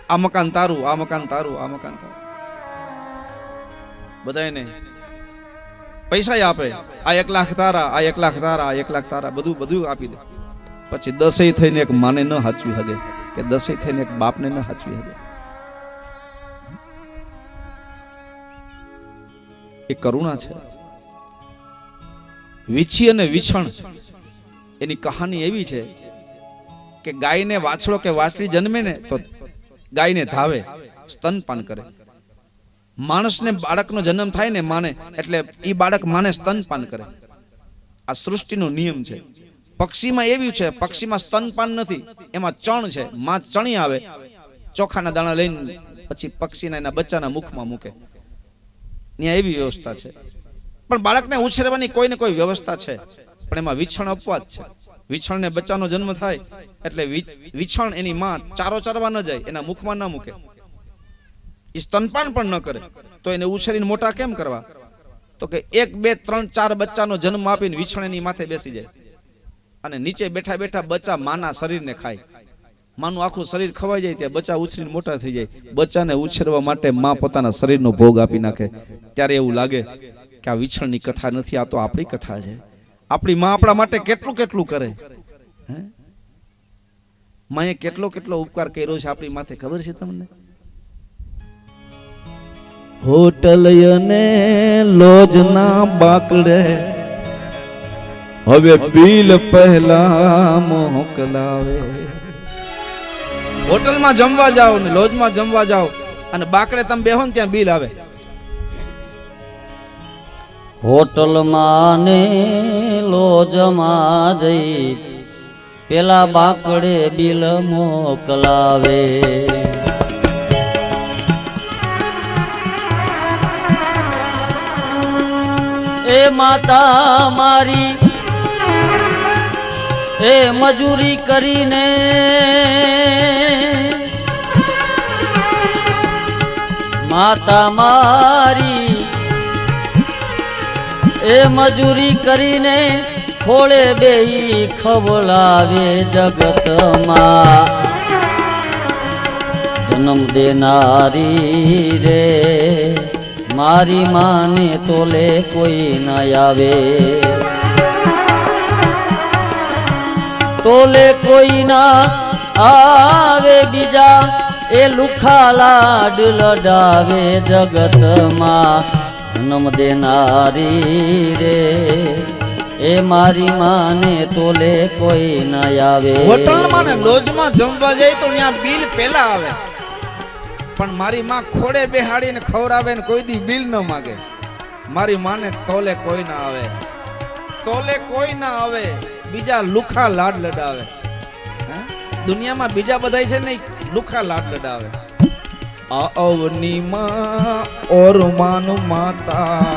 આ મકાન તારું, આ મકાન તારું, આ મકાન તારું. બધાને પૈસા આપે, આ 1 લાખ તારા, આ 1 લાખ તારા, આ 1 લાખ તારા, બધું આપી દે. પછી 10 થઈને એક માને ન હાચવી શકે, કે 10 થઈને એક બાપને ન હાચવી શકે. એ કરુણા છે. વીછી અને વિછણ એની કહાની એવી છે કે ગાયને વાછડો કે વાછડી જન્મે ને તો ગાયને ધાવે, સ્તનપાન કરે. માણસને બાળકનો જન્મ થાય ને માને, એટલે એ બાળક માને સ્તનપાન કરે. આ સૃષ્ટિનો નિયમ છે. પક્ષીમાં એવું છે, પક્ષીમાં સ્તનપાન નથી, એમાં ચણ છે. માં ચણી આવે, ચોખાના દાણા લઈને પછી પક્ષીના એના બચ્ચાના મુખમાં મૂકે. ત્યાં એવી વ્યવસ્થા છે. પણ બાળકને ઉછેરવાની કોઈને કોઈ વ્યવસ્થા છે, પણ એમાં વિછણ અપવાદ છે. વિછણને બચ્ચાનો જન્મ થાય એટલે વિછણ એની માં ચારો ચરવા ન જાય, એના મુખમાં ન મૂકે, એ સ્તનપાન પણ ન કરે. તો એને ઉછેરીને મોટા કેમ કરવા? તો કે 1 2 3 4 બચ્ચાનો જન્મ આપીને વિછણ એની માથે બેસી જાય અને નીચે બેઠા બેઠા બચ્ચા માના શરીરને ખાય. માનું આખું શરીર ખવાઈ જાય ત્યાં બચ્ચા ઉછરીને મોટા થઈ જાય. બચ્ચાને ઉછેરવા માટે માં પોતાના શરીરનો ભોગ આપી નાખે. ત્યારે એવું લાગે કે આ વિછણની કથા નથી, આ તો આપણી કથા છે. આપણી માં આપણા માટે કેટલું કેટલું કરે. માએ કેટલો કેટલો ઉપકાર કર્યો છે આપણી માથે, ખબર છે તમને? હોટલ અને લોજના બાકડે હવે બિલ પહેલા મોકલાવે. હોટલમાં જમવા જાઓ ને લોજમાં જમવા જાઓ અને બાકડે તમે બેહો ને ત્યાં બિલ આવે. હોટલમાં ને લોજમાં જઈ પેલા બાકડે બિલ મોકલાવે. એ માતા મારી એ મજૂરી કરીને માતા મારી એ મજૂરી કરીને ખોળે બેહી ખવડાવે જગતમાં. જન્મ દેનારી રે મારી માને તોલે કોઈ ના આવે, તોલે કોઈ ના આવે. બીજા એ લુખા લાડ લડાવે જગતમાં. જન્મ દેનારી રે એ મારી માને તોલે કોઈ ના આવે. હોટલમાં ને લોજમાં જમવા જાય તો ત્યાં બિલ પેલા આવે, પણ મારી માં ખોડે બેહાડીને ખવડાવે ને કોઈ દી બિલ ન માગે. મારી માને તોલે કોઈ ના આવે, તોલે કોઈ ના આવે. બીજા લુખા લાડ લડાવે. દુનિયામાં બીજા બધાય છે ને લુખા લાડ લડાવે. અવની માં ઓર માન માતા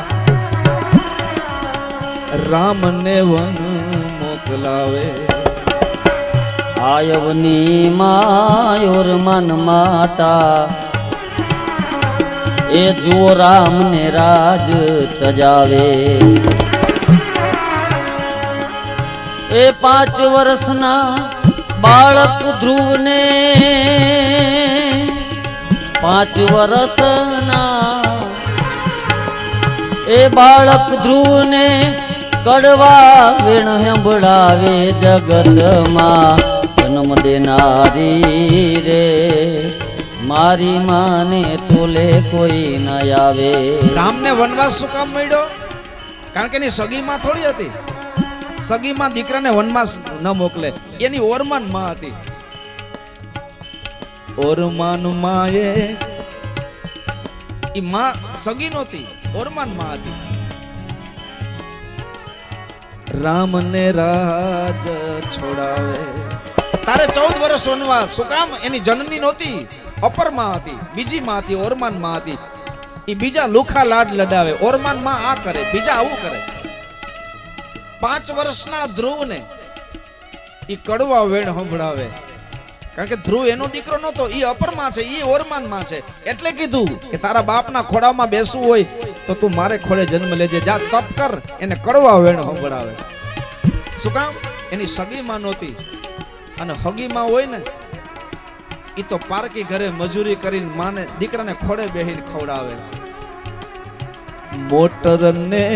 રામ ને વન મોકલાવે. આયવની માયોર મન માતા એ જો રામ ને રાજ તજાવે. એ 5 વર્ષના બાળક ધ્રુવ ને 5 વર્ષના એ બાળક ધ્રુવ ને કડવા વેણ સંભળાવે જગતમાં. જન્મ દેનારી રે મારી માને તોલે કોઈ ન આવે. રામને વનવાસ શું કામ મળ્યો? કારણ કે એની સગીમાં થોડી હતી. સગીમાં દીકરાને વનવાસ ન મોકલે, એની ઓરમાન માં હતી. ઓરમાન માએ ઈ માં સગી નહોતી, ઓરમાન માં હતી. રામ ને રાજ છોડાવે. તારે 14 વર્ષ વનવાસ શું કામ? એની જનની નહોતી, અપર માં હતી, બીજી માં હતી, ઓરમાન માં હતી. ઈ બીજા લુખા લાડ લડાવે. ઓરમાન માં આ કરે, બીજા આવું કરે. 5 વર્ષના ધ્રુવને ઈ કડવા વેણ સંભળાવે. કારણ કે ધ્રુવ એનો દીકરો નહોતો, એ અપરમાં છે, એ ઓરમાનમાં છે. એટલે કીધું કે તારા બાપના ખોડામાં બેસવું હોય તો તું મારે ખોડે જન્મ લેજે, જા તપ કર, એને કડવા વેણ સંભળાવે. શું કામ? એની સગીમાં નહોતી, અને હગીમાં હોય ને એ તો પારકી ઘરે મજૂરી કરીને માને દીકરાને ખોડે બેહીને ખવડાવે. મોટર ને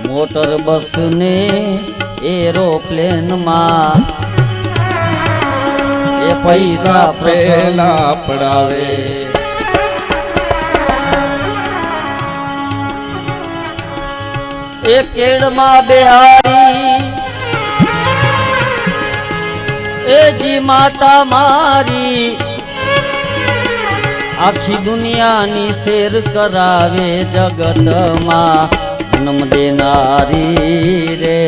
મોટર બસ ને એરોપ્લેન માં એ પૈસા પેલા પડાવે. એ કેળમાં બેહાડી એ જી માતા મારી આખી દુનિયાની શેર કરાવે જગતમાં જન્મ દેનારી રે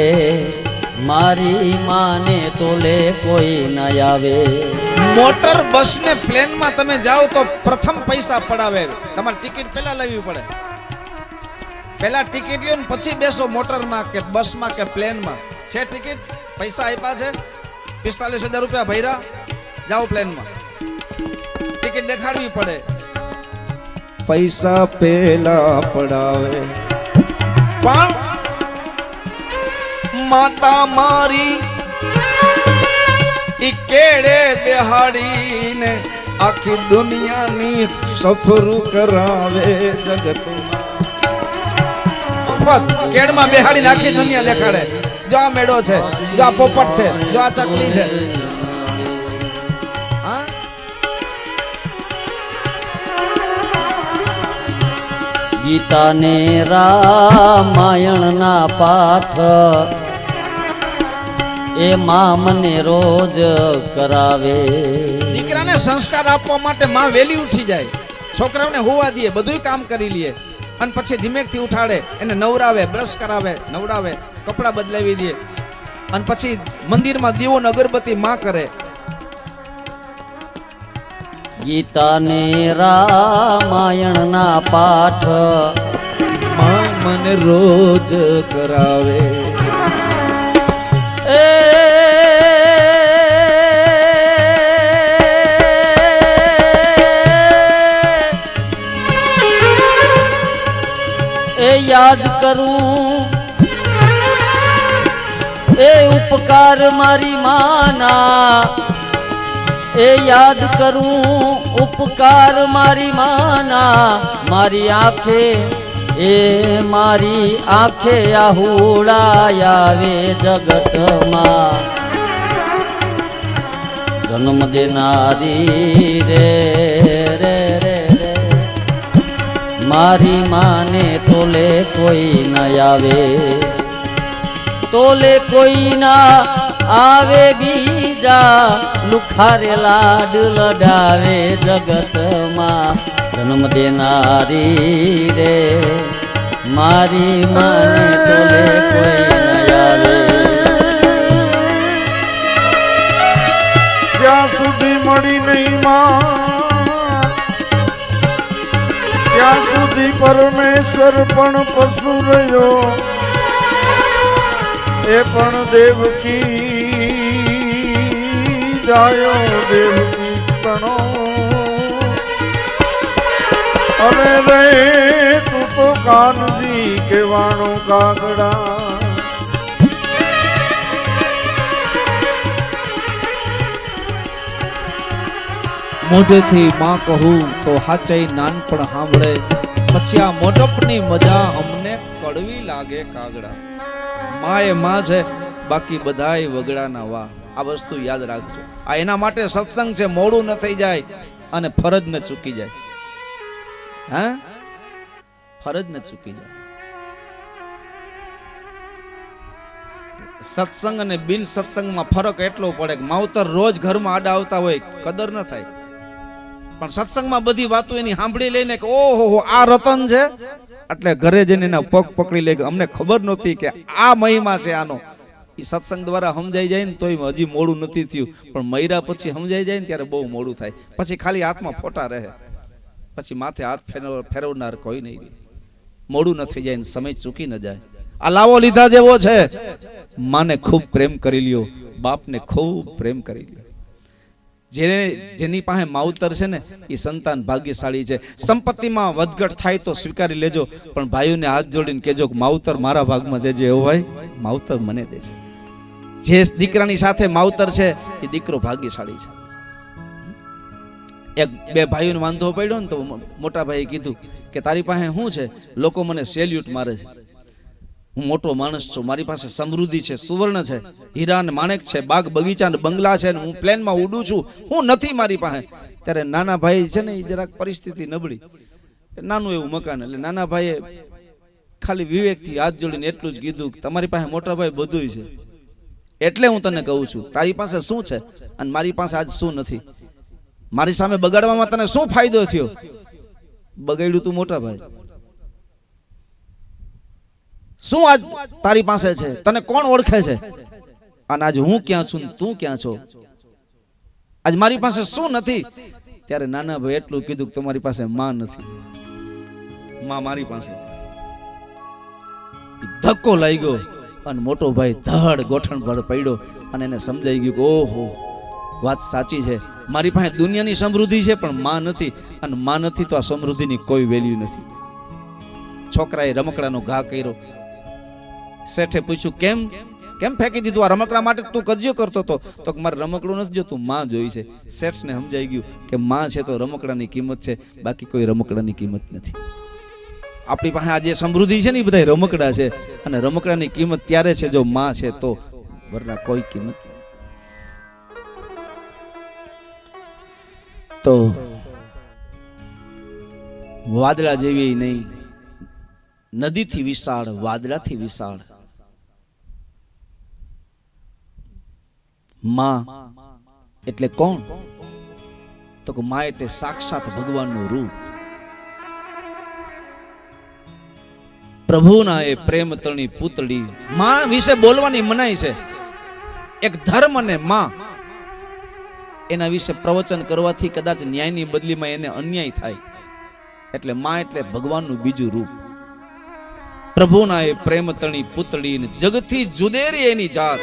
મારી માને તોલે કોઈ ન આવે. મોટર બસ ને પ્લેન માં તમે જાઓ તો પ્રથમ પૈસા પડાવે. તમારે ટિકિટ પહેલા લેવી પડે, પહેલા ટિકિટ લ્યો ને પછી બેસો મોટરમાં કે બસમાં કે પ્લેનમાં. છે ટિકિટ, પૈસા આપ્યા છે, 45,000 રૂપિયા ભર્યા, જાઓ પ્લેનમાં. ટિકિટ દેખાડવી પડે. પૈસા પેલા પડાવે. પણ માતા મારી ઈ કેડે બેહાડીને આખી દુનિયાની સફરું કરાવે જગતમાં. કેડમાં બેહાડીને આખી દુનિયા દેખાડે. જો આ મેળો છે, જો આ પોપટ છે, જો આ ચકલી છે. ગીતા ને રામાયણ ના પાઠ એ માં મને રોજ કરાવે. દીકરાને સંસ્કાર આપવા માટે માં વેલી ઉઠી જાય, છોકરાઓને હોવા દે, બધું કામ કરી લે, અને પછી ધીમેકથી ઉઠાડે, એને નવરાવે, બ્રશ કરાવે, નવડાવે, કપડા બદલાવી દે, અને પછી મંદિરમાં દીવો ને અગરબત્તી માં કરે. ગીતા ને રામાયણ ના પાઠ માં મને રોજ કરાવે. એ યાદ કરું એ ઉપકાર મારી માના, એ યાદ કરું ઉપકાર મારી માના. મારી આંખે એ મારી આંખે આહુડા આવે જગતમાં જન્મ દેનારી રે રે રે રે મારી માને તોલે કોઈ ન આવે. તોલે કોઈ ના આવે બીજા લુખારે લાડ લડાવે જગતમાં જન્મ દેનારી રે મારી માને તોલે કોઈ ન આવે. જ્યાં સુધી મળી નહીં માં ત્યાં સુધી પરમેશ્વર પણ પશુ રહ્યો, એ પણ દેવકી જાયો દેવકી તણો. અને રે તું તો કાનજી કેવાણો કાગડા. મોઢેથી માં કહું તો હાચઈ નાનપણ સાંભળે, પછી આ મોટપની મજા અમને કડવી લાગે કાગડા. માં એ માં છે, બાકી બધાય વગડાના વાહ. આ વસ્તુ યાદ રાખજો. આ એના માટે સત્સંગ છે, મોડું ન થઈ જાય અને ફરજ ન ચૂકી જાય. હા, ફરજ ન ચૂકી જાય. સત્સંગ અને બિન સત્સંગમાં ફરક એટલો પડે કે માવતર રોજ ઘરમાં આડા આવતા હોય, કદર ન થાય, પણ સત્સંગમાં બધી વાતો એની સાંભળી લઈને કે ઓહો આ રતન છે, એટલે ઘરે જઈને એના પગ પકડી લે. અમને ખબર નહોતી કે આ મહિમા છે આનો. એ સત્સંગ દ્વારા સમજાઈ જાય ને તોય હજી મોડું નથી થયું, પણ મયરા પછી સમજાઈ જાય ને ત્યારે બહુ મોડું થાય. પછી ખાલી હાથમાં ફોટા રહે, પછી માથે હાથ ફેરવનાર કોઈ નહીં. મોડું ન થઈ જાય ને સમય ચૂકી ન જાય. આ લાવો લીધા જેવો છે. માને ખૂબ પ્રેમ કરી લ્યો, બાપને ખૂબ પ્રેમ કરી લ્યો. જેની પાસે માવતર છે ને એ સંતાન ભાગ્યશાળી છે. સંપત્તિમાં વધઘટ થાય તો સ્વીકારી લેજો, પણ ભાઈઓને હાથ જોડીને કહેજો કે માવતર મારા ભાગમાં દેજો. એવો ભાઈ માવતર મને દેજો. જે દીકરાની સાથે માવતર છે એ દીકરો ભાગ્યશાળી છે. એક બે ભાઈઓને વાંધો પડ્યો ને તો મોટા ભાઈએ કીધું કે તારી પાસે શું છે? લોકો મને સેલ્યુટ મારે છે. હું મોટો માણસ છું, મારી પાસે સમૃદ્ધિ છે, સુવર્ણ છે, હીરા ને માણેક છે, બાગ બગીચા ને બંગલા છે, હું પ્લેનમાં ઉડું છું, હું નથી મારી પાસે. ત્યારે નાના ભાઈ છે ને એ જરાક પરિસ્થિતિ નબળી, નાનું એવું મકાન. એટલે નાના ભાઈએ ખાલી વિવેકથી હાથ જોડીને એટલું જ કીધું કે તમારી પાસે મોટા ભાઈ બધું છે, એટલે હું તને કહું છું તારી પાસે શું છે અને મારી પાસે આજ શું નથી. મારી સામે બગાડવામાં તને શું ફાયદો થયો? બગાડ્યું તું મોટા ભાઈ. શું આજ તારી પાસે છે? તને કોણ ઓળખે છે? અને આજ હું ક્યાં છું, તું ક્યાં છો? આજ મારી પાસે શું નથી? ત્યારે નાના ભાઈ એટલું કીધું કે તમારી પાસે માં નથી, માં મારી પાસે છે. ધક્કો લાગ્યો અને મોટો ભાઈ ધડ ગોઠણ ભર પડ્યો અને એને સમજાઈ ગયું કે ઓહો વાત સાચી છે, મારી પાસે દુનિયાની સમૃદ્ધિ છે પણ માં નથી, અને માં નથી તો આ સમૃદ્ધિની કોઈ વેલ્યુ નથી. છોકરાએ રમકડાનો ઘા કર્યો. શેઠે પૂછ્યું કેમ કેમ ફેંકી દીધું? આ રમકડા માટે તું કજિયો કરતો હતો? તો મારે રમકડું નથી જોતું, માં જોઈ છે. શેઠને સમજાઈ ગયું કે માં છે તો રમકડાની કિંમત છે, બાકી કોઈ રમકડાની કિંમત નથી. આપણી પાસે આ જે સમૃદ્ધિ છે ને એ બધા રમકડા છે, અને રમકડાની કિંમત ત્યારે છે જો માં છે તો, વરના કોઈ કિંમત નથી. તો વાદળા જેવી નહીં, નદીથી વિશાળ, વાદળાથી વિશાળ માં એટલે કોણ? તો કે માં એટલે સાક્ષાત ભગવાનનું રૂપ. પ્રભુના એ પ્રેમ તણી પૂતળી. માં વિશે બોલવાની મનાઈ છે. એક ધર્મ ને માં, એના વિશે પ્રવચન કરવાથી કદાચ ન્યાયની બદલીમાં એને અન્યાય થાય. એટલે માં એટલે ભગવાનનું બીજું રૂપ. પ્રભુના એ પ્રેમ તણી પૂતળી, જગથી જુદેરી એની જાત.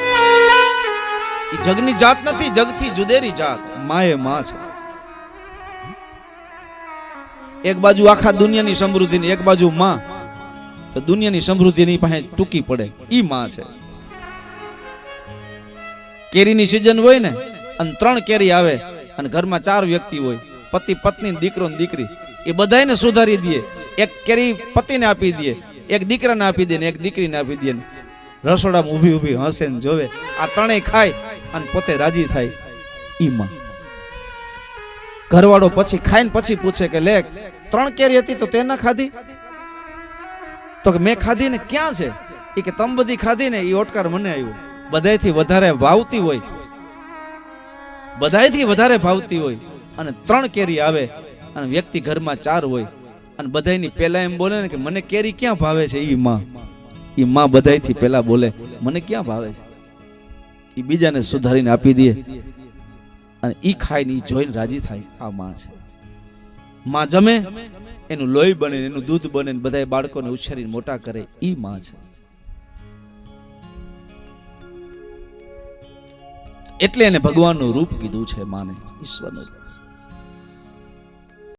એ જગની જાત નથી, જગથી જુદેરી જાત. માએ માં છે. એક બાજુ આખા દુનિયાની સમૃદ્ધિ ની, એક બાજુ માં. તો દુનિયાની સમૃદ્ધિ એની પાસે ટૂંકી પડે, ઈ માં છે. કેરીની સિઝન હોય ને અને 3 કેરી આવે અને ઘરમાં 4 વ્યક્તિ હોય, પતિ પત્ની દીકરો ને દીકરી, એ બધાને સુધારી દે. એક કેરી પતિને આપી દે, એક દીકરાને આપી દે ને એક દીકરીને આપી દે. રસોડામાં ઊભી ઊભી હસે ને જોવે. આ 3 ખાય અને પોતે રાજી થાય, ઈ માં. ઘરવાળો પછી ખાઈને પછી પૂછે કે લે 3 કેરી હતી તો તે ના ખાધી? તો કે મેં ખાધી ને, ક્યાં છે? એ કે તમે બધી ખાધી ને, એ ઓટકાર મને આવ્યો. બધાયથી વધારે ભાવતી હોય, બધાયથી વધારે ભાવતી હોય, અને 3 કેરી આવે અને વ્યક્તિ ઘરમાં 4 હોય, અને બધાયની પહેલા એમ બોલે ને કે મને કેરી ક્યાં ભાવે છે? ઈ માં બધાયથી પહેલા બોલે મને ક્યાં ભાવે છે? ઈ બીજાને સુધારીને આપી દે અને ઈ ખાઈને ઈ જોઈને રાજી થાય. આ માં છે. માં જમે, એનું લોહી બને, એનું દૂધ બને, બધા બાળકોને ઉછેરીને મોટા કરે, ઈ માં છે. એટલે એને ભગવાનનું રૂપ કીધું છે, માને ઈશ્વરનું રૂપ.